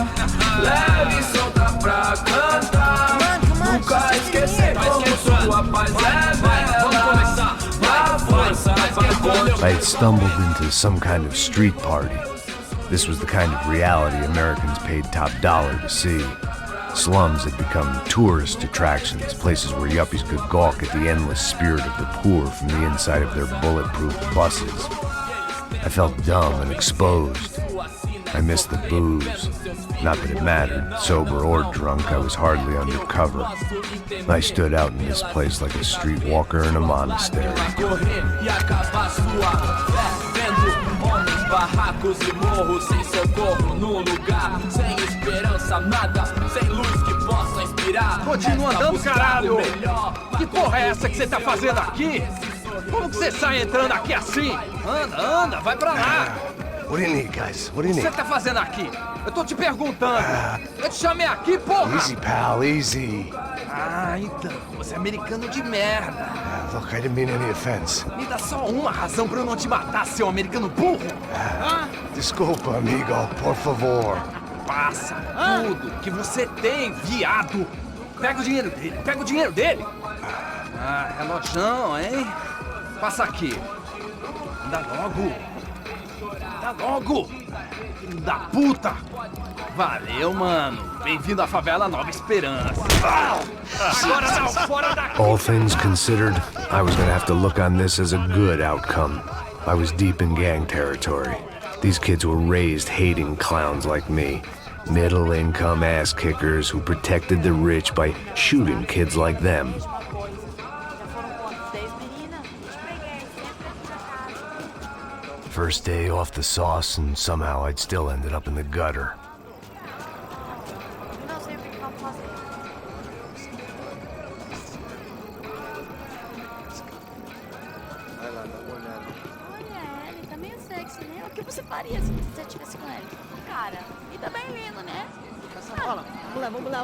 [SPEAKER 11] Leve e solta pra cantar. Nunca esquecer como sua paz é bela. Dá força pra continuar.
[SPEAKER 1] I had stumbled into some kind of street party. This was the kind of reality Americans paid top dollar to see. Slums had become tourist attractions, places where yuppies could gawk at the endless spirit of the poor from the inside of their bulletproof buses. I felt dumb and exposed. I missed the booze. Not that it mattered. Sober or drunk, I was hardly undercover. I stood out in this place like a streetwalker in a monastery.
[SPEAKER 11] Barracos e morros sem socorro num lugar sem esperança, nada, sem luz que possa inspirar.
[SPEAKER 4] Continua andando, caralho! Que porra é essa que você tá fazendo aqui? Como que você sai entrando aqui assim? Anda, vai pra lá!
[SPEAKER 1] What do you need, guys? What do you
[SPEAKER 4] O que
[SPEAKER 1] need?
[SPEAKER 4] você tá fazendo aqui? Eu tô te perguntando. Eu te chamei aqui, porra!
[SPEAKER 1] Easy, pal, easy.
[SPEAKER 4] Ah, então, você é americano de merda.
[SPEAKER 1] Look, I didn't mean any offense.
[SPEAKER 4] Me dá só uma razão pra eu não te matar, seu americano burro.
[SPEAKER 1] Desculpa, amigo, por favor.
[SPEAKER 4] Passa tudo que você tem, viado. Pega o dinheiro dele, Ah, relojão, hein? Passa aqui. Anda logo. Filho da puta. Valeu, mano. Bem-vindo à favela Nova Esperança. Agora não, fora daqui.
[SPEAKER 1] All things considered, I was gonna have to look on this as a good outcome. I was deep in gang territory. These kids were raised hating clowns like me. Middle-income ass-kickers who protected the rich by shooting kids like them. First day off the sauce, and somehow I'd still ended up in the gutter.
[SPEAKER 13] Olha, ele tá meio sexy, né? O que você faria se você estivesse com ele? Cara, e tá bem lindo, né?
[SPEAKER 14] Vamos lá.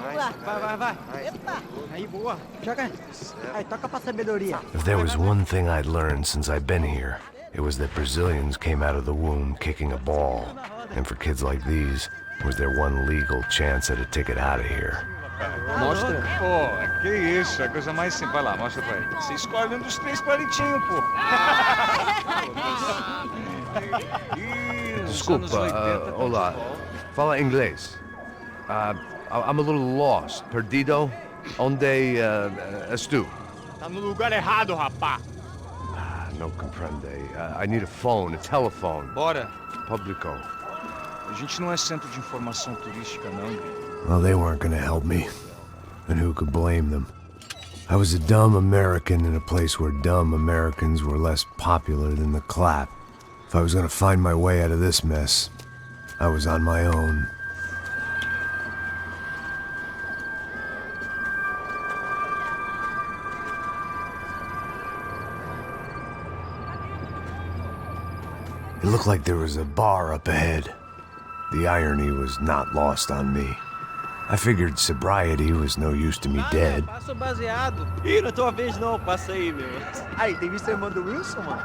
[SPEAKER 14] Vai. Epa, aí, boa. Joga. Aí, toca pra sabedoria.
[SPEAKER 1] If there was one thing I'd learned since I've been here, it was that Brazilians came out of the womb kicking a ball. And for kids like these, was their one legal chance at a ticket out of here.
[SPEAKER 2] Mostra. Pô, que isso, é a coisa mais simples. Vai lá, mostra pra ele. Você escolhe um dos 3 palitinhos, pô.
[SPEAKER 1] Desculpa, olá. Fala inglês. I'm a little lost. Perdido? Onde estou?
[SPEAKER 4] Tá no lugar errado, rapá.
[SPEAKER 1] No comprende. I need a phone, a telephone.
[SPEAKER 2] Bora.
[SPEAKER 1] Publico.
[SPEAKER 2] A gente não é centro de informação turística, não.
[SPEAKER 1] Well, they weren't gonna help me. And who could blame them? I was a dumb American in a place where dumb Americans were less popular than the clap. If I was gonna find my way out of this mess, I was on my own. It looked like there was a bar up ahead. The irony was not lost on me. I figured sobriety was no use to me dead.
[SPEAKER 14] Passa o baseado. Ih, não é tua vez não, passa aí, meu. Aí, tem visto a irmã do Wilson, mano?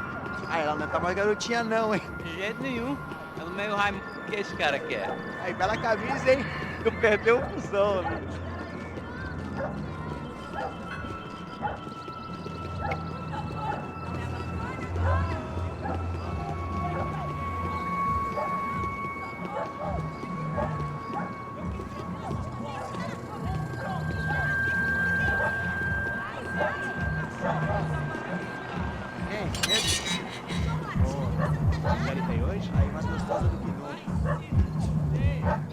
[SPEAKER 14] Ah, ela não tá mais garotinha não, hein? De jeito nenhum. É no meio Raimundo que esse cara quer. Aí, bela camisa, hein? Tu perdeu o fusão, amigo.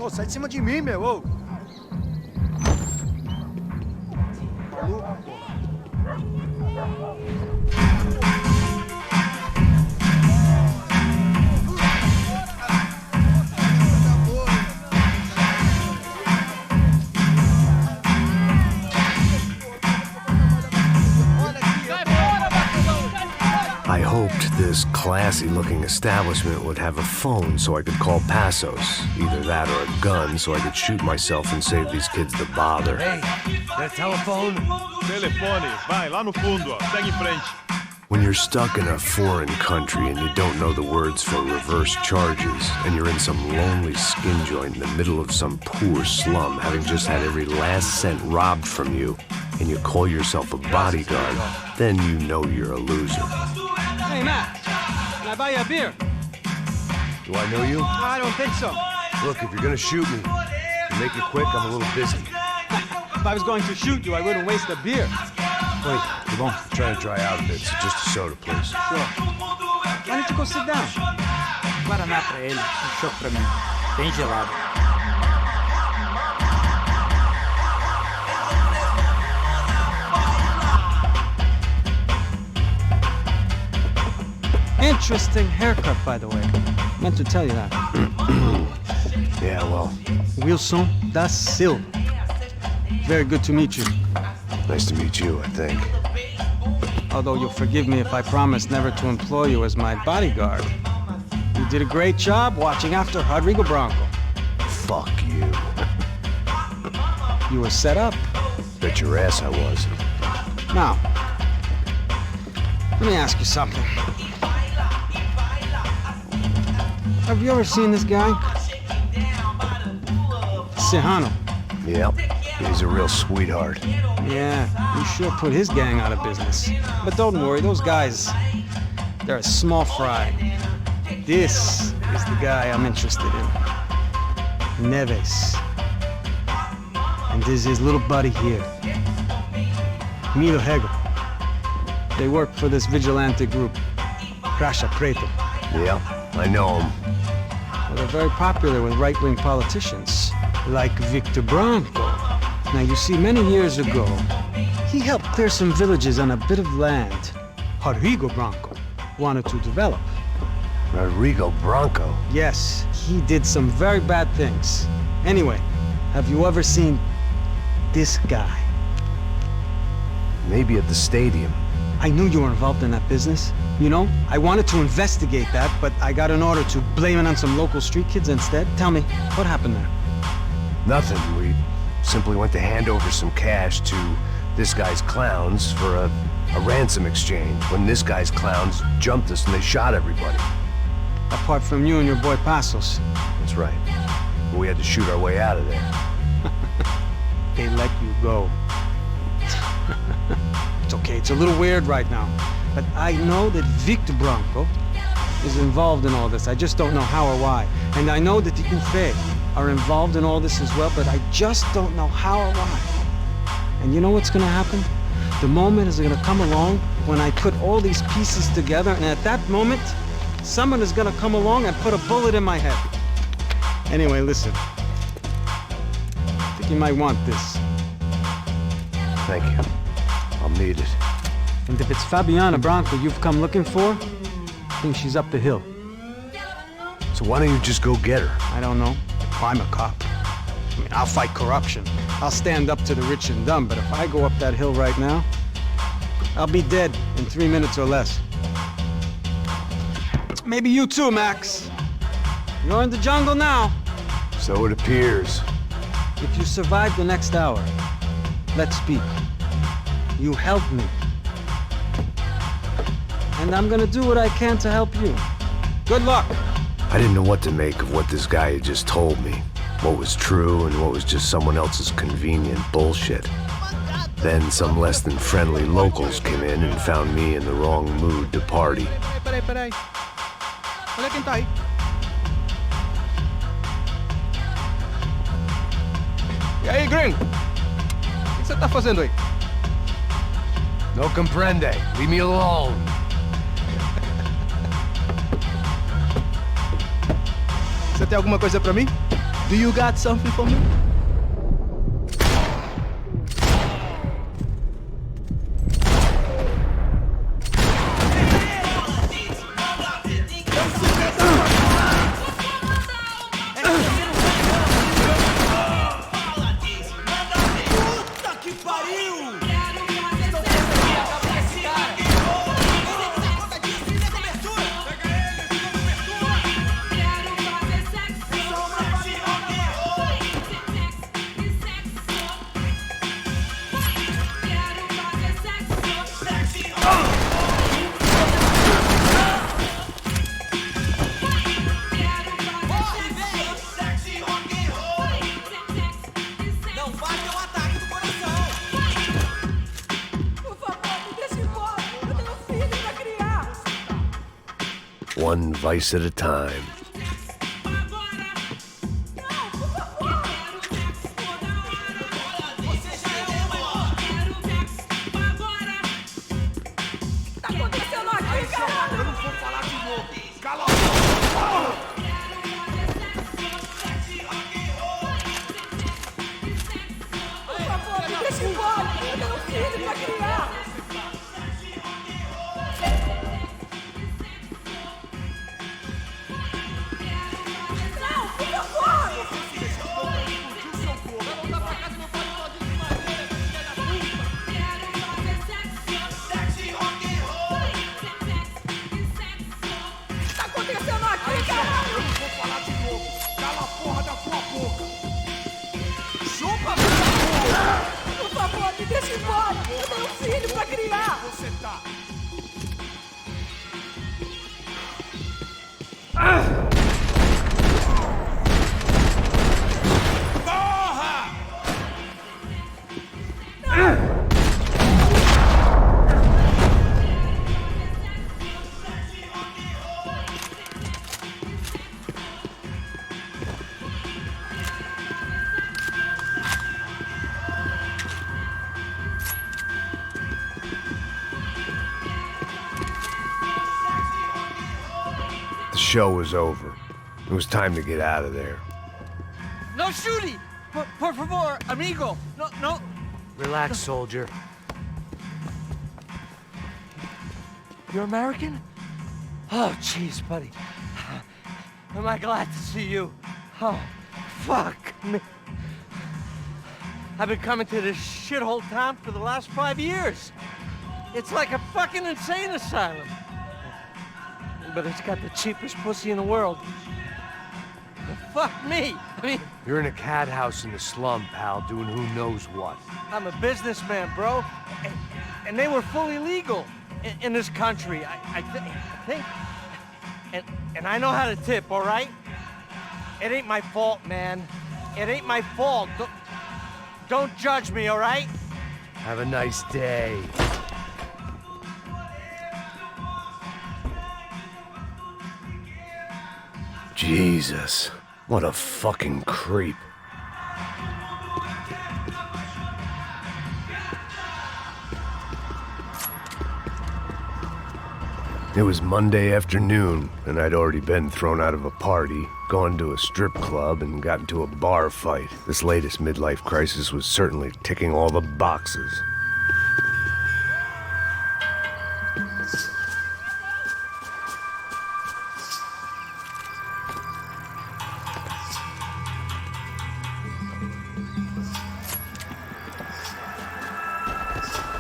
[SPEAKER 4] Ô, sai de cima de mim, meu, ô! Maluco, pô!
[SPEAKER 1] I hoped this classy-looking establishment would have a phone so I could call Passos. Either that or a gun so I could shoot myself and save these kids the bother.
[SPEAKER 3] Hey, that telephone?
[SPEAKER 9] Telefone, vai, lá no fundo, ó. Segue em frente.
[SPEAKER 1] When you're stuck in a foreign country and you don't know the words for reverse charges, and you're in some lonely skin joint in the middle of some poor slum, having just had every last cent robbed from you, and you call yourself a bodyguard, then you know you're a loser.
[SPEAKER 2] Hey, Matt, can I buy you a beer?
[SPEAKER 1] Do I know you?
[SPEAKER 2] I don't think so.
[SPEAKER 1] Look, if you're gonna shoot me, make it quick, I'm a little busy.
[SPEAKER 2] If I was going to shoot you, I wouldn't waste a beer.
[SPEAKER 1] Wait, come on. I'm trying to dry out a bit, so just a soda, please.
[SPEAKER 2] Sure. Why don't you go sit down?
[SPEAKER 14] Guaraná pra ele, choco pra mim. Bem gelado.
[SPEAKER 2] Interesting haircut, by the way. Meant to tell you that.
[SPEAKER 1] Yeah, well,
[SPEAKER 2] Wilson da Silva. Very good to meet you.
[SPEAKER 1] nice to meet you, I think.
[SPEAKER 2] Although you'll forgive me if I promise never to employ you as my bodyguard. You did a great job watching after Rodrigo Bronco.
[SPEAKER 1] Fuck you.
[SPEAKER 2] You were set up.
[SPEAKER 1] Bet your ass I was.
[SPEAKER 2] Now, let me ask you something. Have you ever seen this guy? Serrano.
[SPEAKER 1] Yep, he's a real sweetheart.
[SPEAKER 2] Yeah, you sure put his gang out of business. But don't worry, those guys, they're a small fry. This is the guy I'm interested in. Neves. And this is his little buddy here. Milo Hegel. They work for this vigilante group, Crasha Preto.
[SPEAKER 1] Yep, I know him.
[SPEAKER 2] Well, they're very popular with right-wing politicians, like Victor Bronco. Now, you see, many years ago, he helped clear some villages on a bit of land Rodrigo Bronco wanted to develop.
[SPEAKER 1] Rodrigo Bronco?
[SPEAKER 2] Yes, he did some very bad things. Anyway, have you ever seen this guy?
[SPEAKER 1] Maybe at the stadium.
[SPEAKER 2] I knew you were involved in that business. You know, I wanted to investigate that, but I got an order to blame it on some local street kids instead. Tell me, what happened there?
[SPEAKER 1] Nothing. We simply went to hand over some cash to this guy's clowns for a ransom exchange when this guy's clowns jumped us and they shot everybody.
[SPEAKER 2] Apart from you and your boy Passos.
[SPEAKER 1] That's right. We had to shoot our way out of there.
[SPEAKER 2] They let you go. It's okay, it's a little weird right now. But I know that Victor Bronco is involved in all this. I just don't know how or why. And I know that the UFE are involved in all this as well, but I just don't know how or why. And you know what's gonna happen? The moment is gonna come along when I put all these pieces together, and at that moment, someone is gonna come along and put a bullet in my head. Anyway, listen. I think you might want this.
[SPEAKER 1] Thank you. I'll need it.
[SPEAKER 2] And if it's Fabiana Bronco you've come looking for, I think she's up the hill.
[SPEAKER 1] So why don't you just go get her?
[SPEAKER 2] I don't know. I'm a cop. I mean, I'll fight corruption. I'll stand up to the rich and dumb, but if I go up that hill right now, I'll be dead in 3 minutes or less.
[SPEAKER 15] Maybe you too, Max. You're in the jungle now.
[SPEAKER 1] So it appears.
[SPEAKER 15] If you survive the next hour, let's speak. You help me. And I'm gonna do what I can to help you. Good luck.
[SPEAKER 1] I didn't know what to make of what this guy had just told me. What was true and what was just someone else's convenient bullshit. Then some less than friendly locals came in and found me in the wrong mood to party.
[SPEAKER 4] Peraí. Olha quem tá aí. E aí, gringo? O que você tá fazendo aí?
[SPEAKER 1] No comprende. Leave me alone.
[SPEAKER 4] Você tem alguma coisa pra mim? Do you got something for me?
[SPEAKER 1] One vice at a time. The show was over. It was time to get out of there.
[SPEAKER 14] No shooting! Por favor, amigo! No!
[SPEAKER 3] Relax, soldier. You're American? Oh, jeez, buddy. Am I glad to see you? Oh, fuck me. I've been coming to this shithole town for the last 5 years. It's like a fucking insane asylum. But it's got the cheapest pussy in the world. Fuck me! I mean...
[SPEAKER 1] You're in a cat house in the slum, pal, doing who knows what.
[SPEAKER 3] I'm a businessman, bro. And they were fully legal in this country, I think. And I know how to tip, all right? It ain't my fault, man. It ain't my fault. Don't judge me, all right?
[SPEAKER 1] Have a nice day. Jesus, what a fucking creep. It was Monday afternoon, and I'd already been thrown out of a party, gone to a strip club, and got into a bar fight. This latest midlife crisis was certainly ticking all the boxes.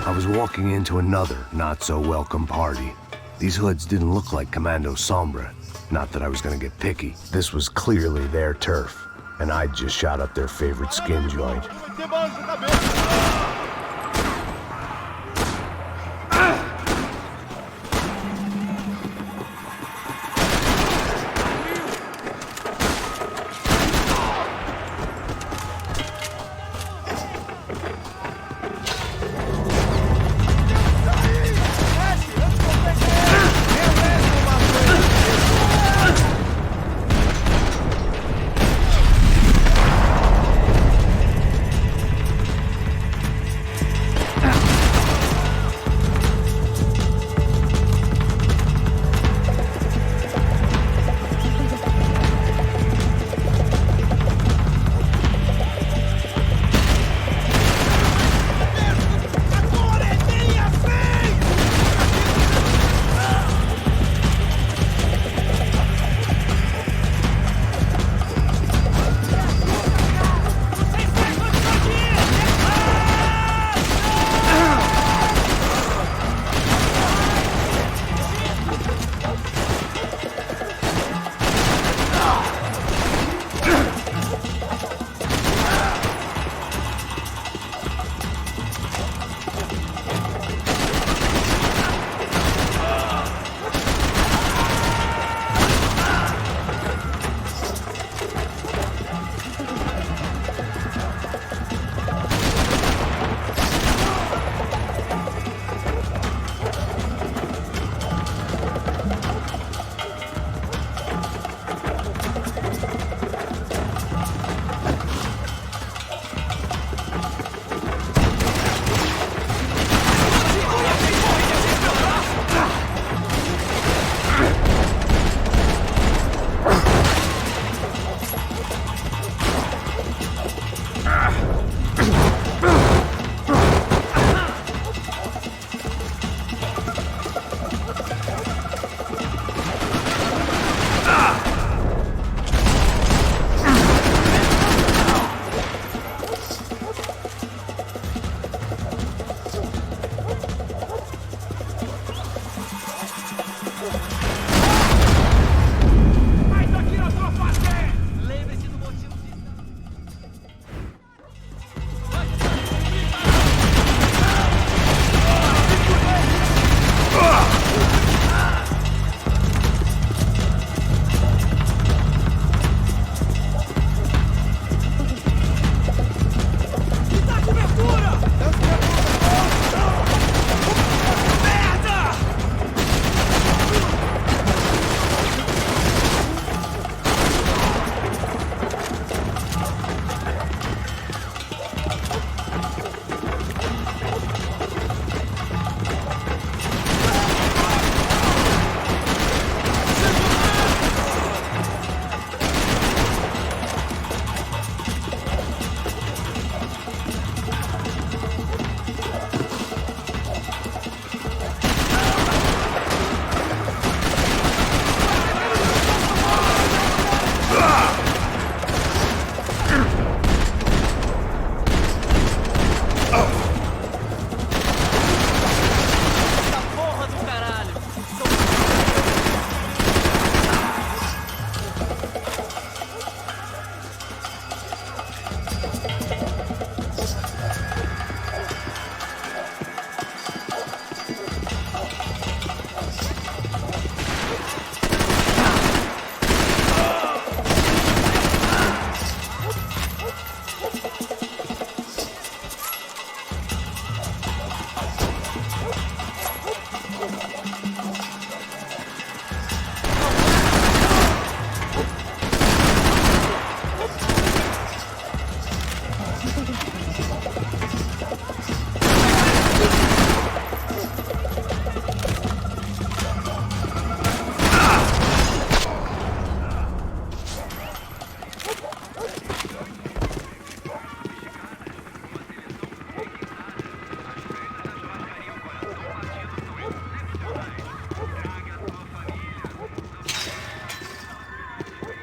[SPEAKER 1] I was walking into another not-so-welcome party. These hoods didn't look like Commando Sombra. Not that I was gonna get picky. This was clearly their turf, and I'd just shot up their favorite skin joint.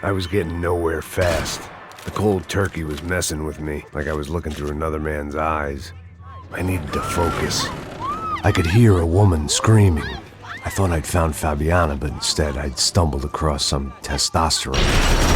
[SPEAKER 1] I was getting nowhere fast. The cold turkey was messing with me, like I was looking through another man's eyes. I needed to focus. I could hear a woman screaming. I thought I'd found Fabiana, but instead I'd stumbled across some testosterone.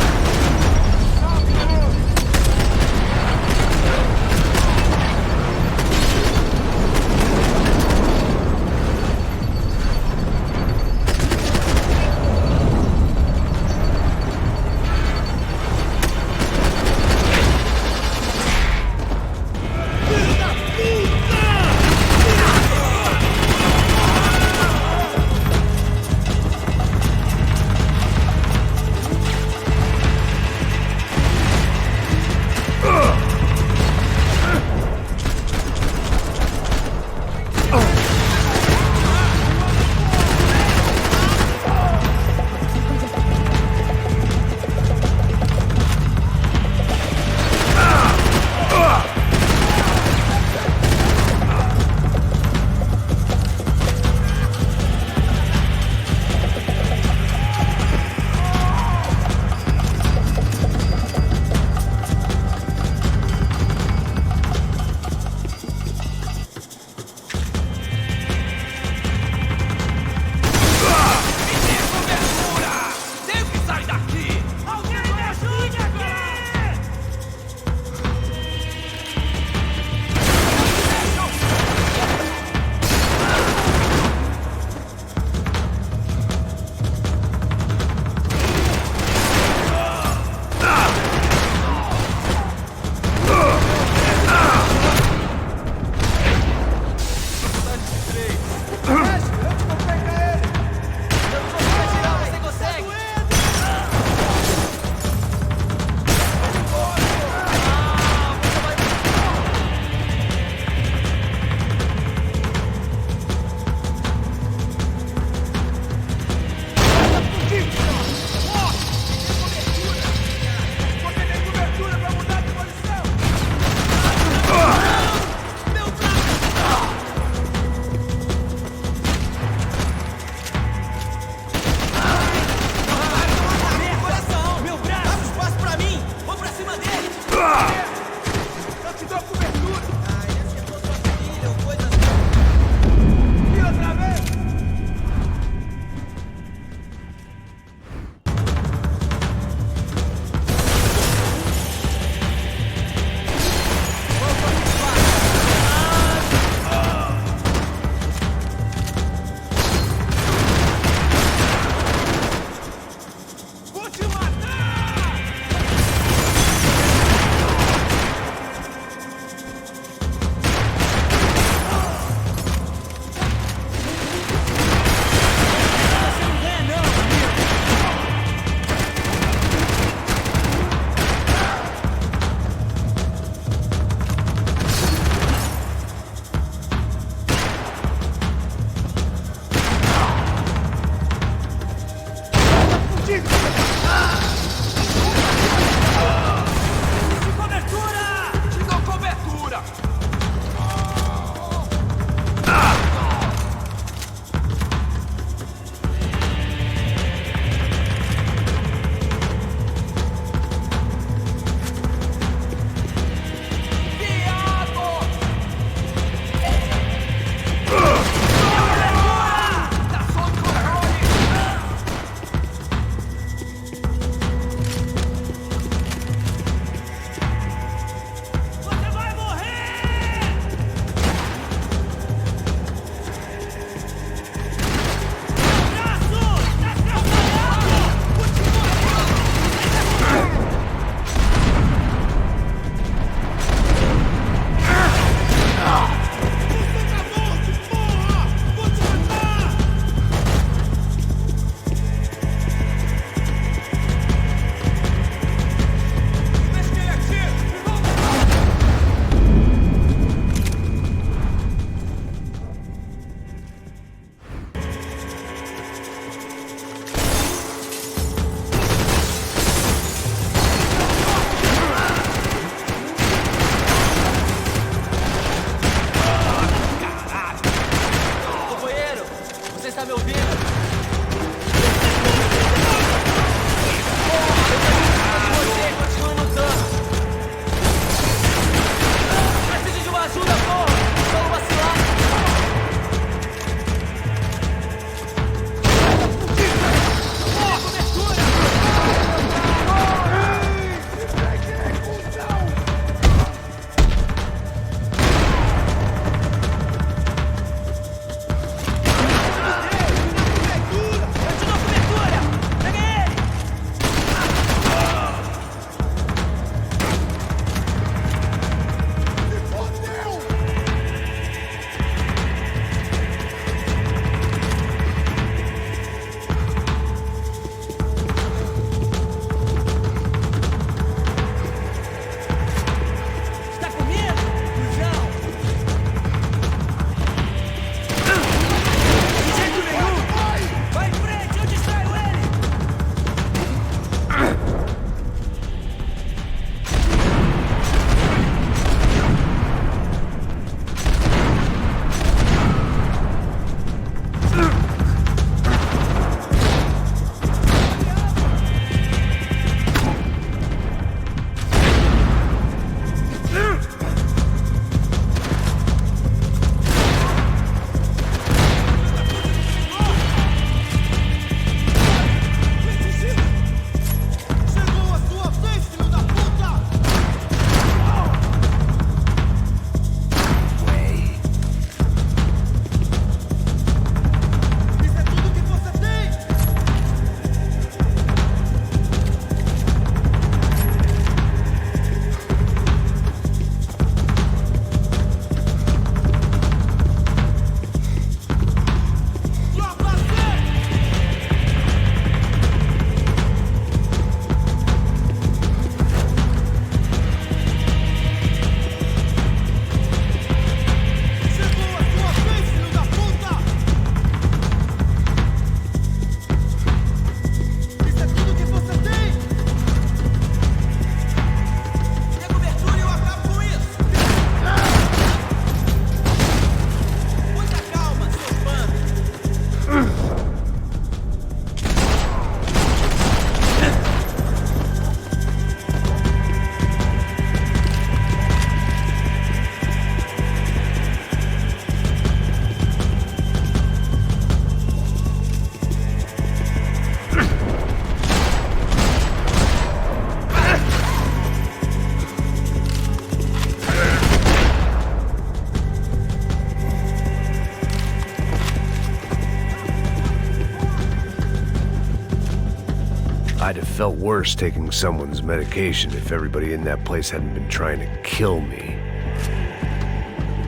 [SPEAKER 1] I'd have felt worse taking someone's medication if everybody in that place hadn't been trying to kill me.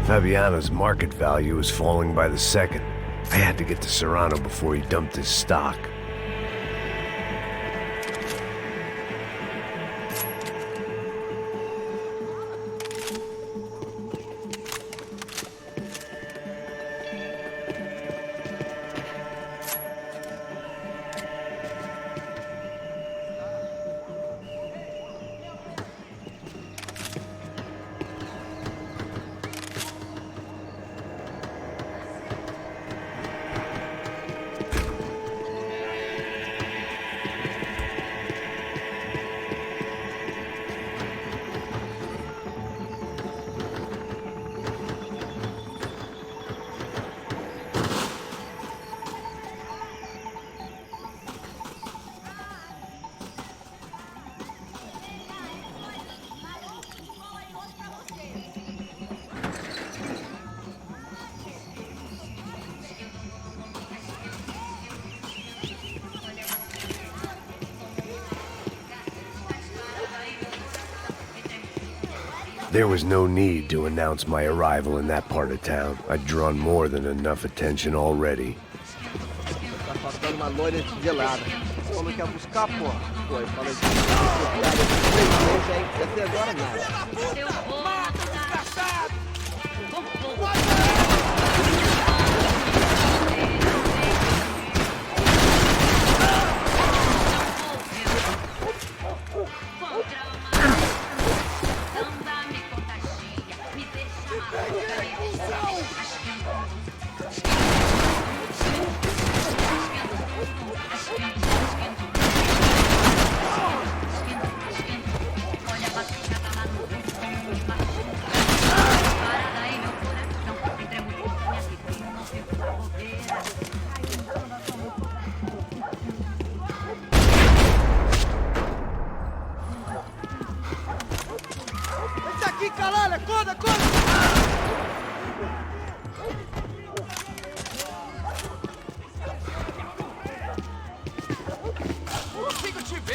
[SPEAKER 1] Fabiano's market value was falling by the second. I had to get to Serrano before he dumped his stock. There was no need to announce my arrival in that part of town. I'd drawn more than enough attention already.
[SPEAKER 14] Tá faltando uma loira gelada. Falou que ia buscar, porra. Foi, falou que ia aí, até agora nada.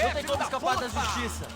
[SPEAKER 3] Não tem como escapar da justiça.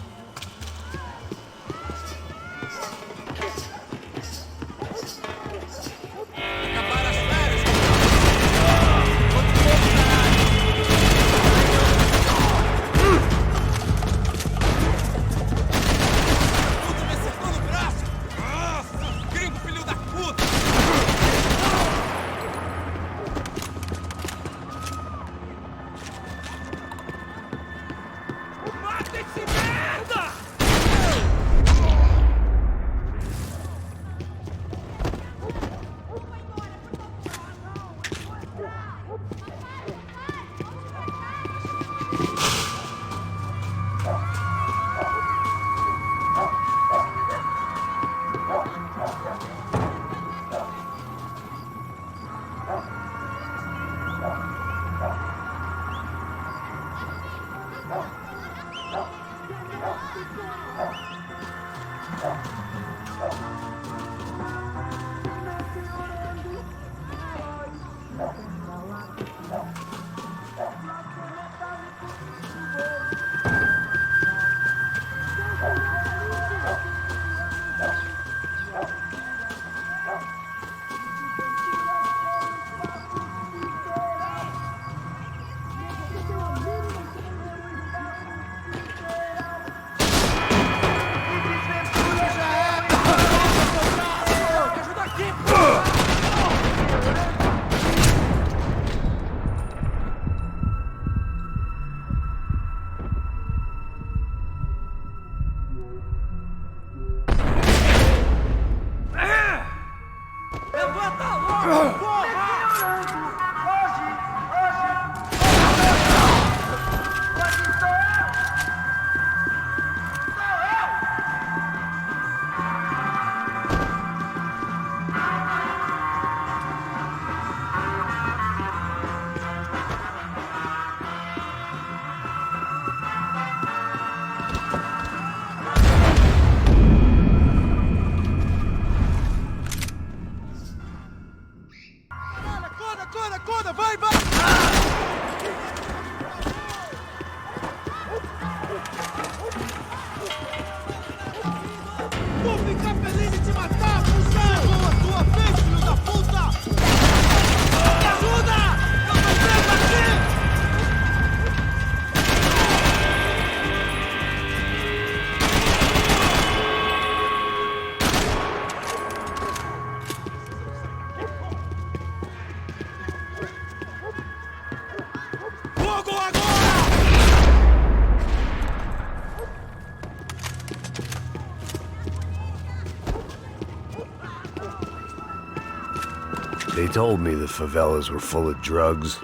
[SPEAKER 1] They told me the favelas were full of drugs.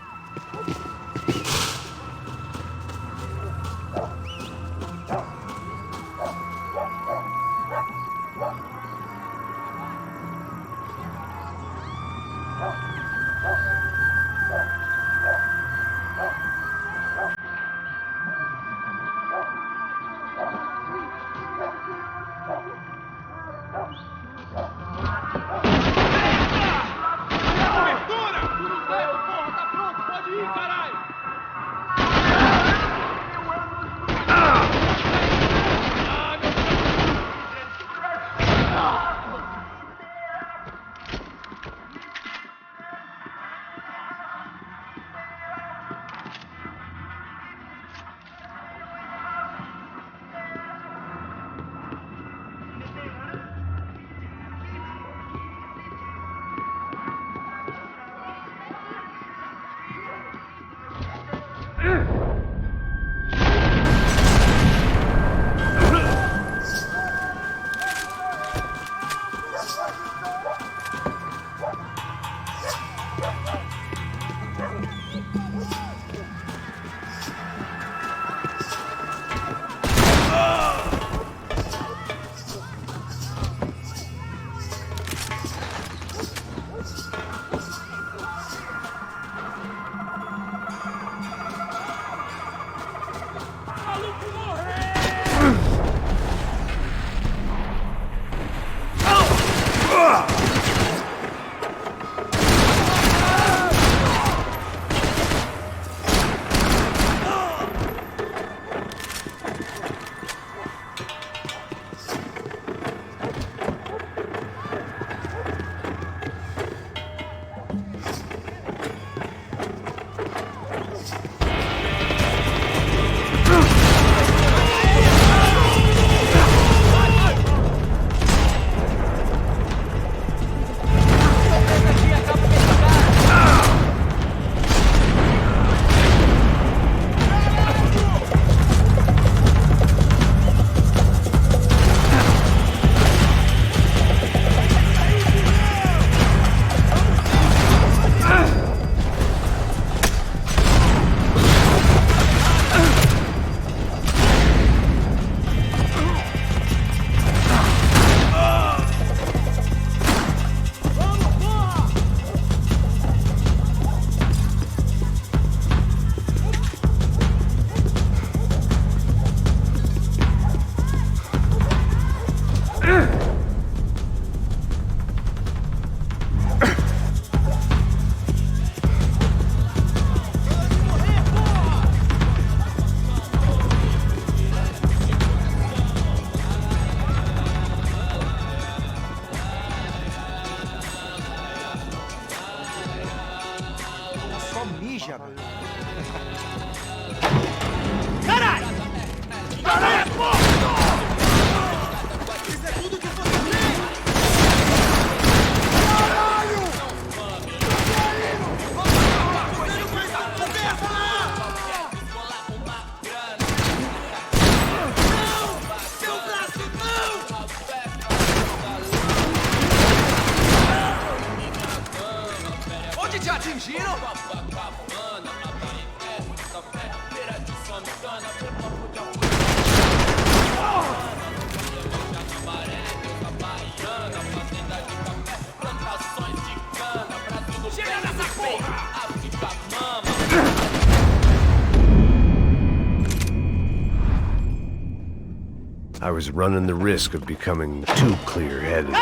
[SPEAKER 1] I was running the risk of becoming too clear-headed.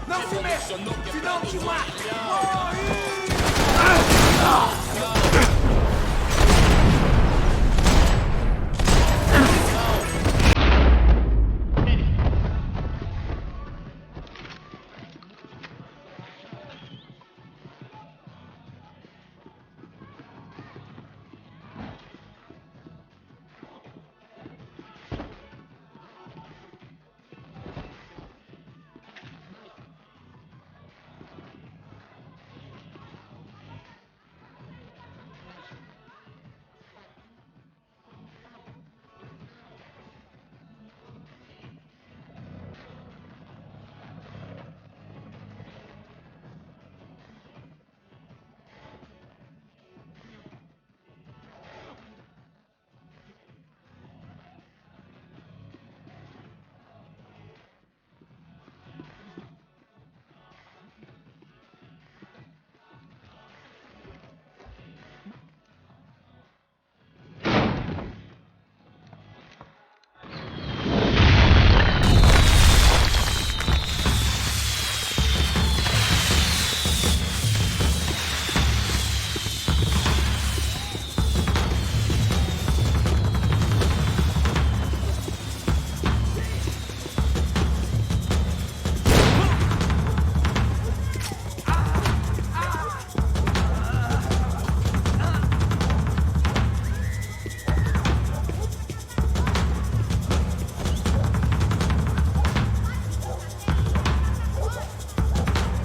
[SPEAKER 11] Não se mexa, senão te mato!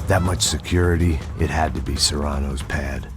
[SPEAKER 1] That much security, it had to be Serrano's pad.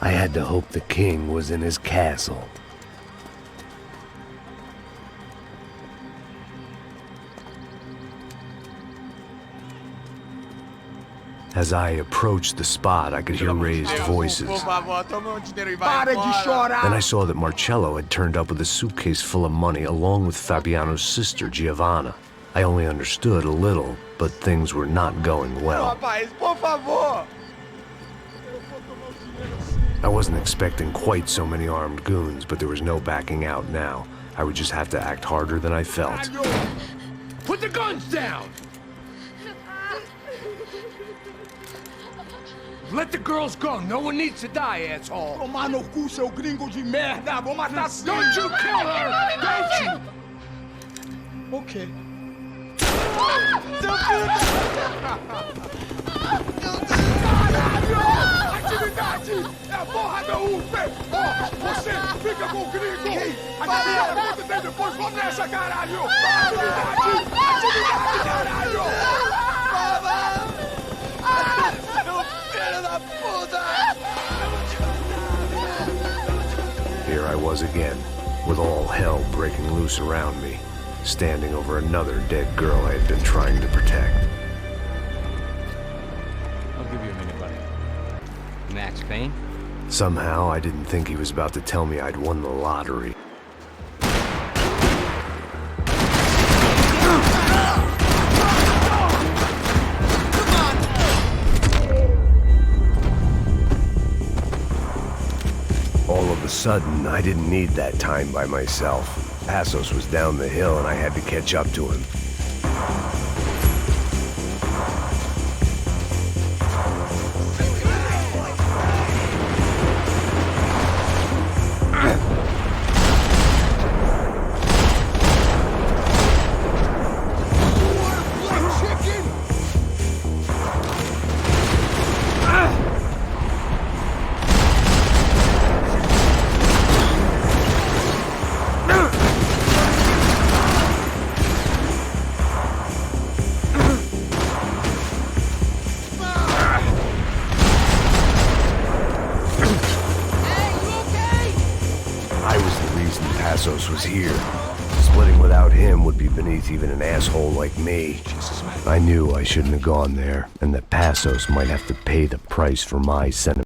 [SPEAKER 1] I had to hope the king was in his castle. As I approached the spot, I could hear raised voices. Then I saw that Marcello had turned up with a suitcase full of money along with Fabiano's sister, Giovanna. I only understood a little, but things were not going well. I wasn't expecting quite so many armed goons, but there was no backing out now. I would just have to act harder than I felt.
[SPEAKER 11] Put the guns down! Let the girls go. No one needs to die, asshole. Tomar no cu, seu gringo de merda. Vou matar sim. Don't you kill her! Don't you?
[SPEAKER 4] Okay.
[SPEAKER 11] Caralho! Atividade! É a porra da UP! Ó, você fica com o gringo! A galera conta tem depois, vamos nessa, caralho! Atividade! Atividade, caralho!
[SPEAKER 1] Here I was again, with all hell breaking loose around me, standing over another dead girl I had been trying to protect.
[SPEAKER 2] I'll give you a minute, buddy.
[SPEAKER 14] Max Payne?
[SPEAKER 1] Somehow, I didn't think he was about to tell me I'd won the lottery. All of a sudden, I didn't need that time by myself. Passos was down the hill and I had to catch up to him. Passos was here. Splitting without him would be beneath even an asshole like me. I knew I shouldn't have gone there, and that Passos might have to pay the price for my sentiment.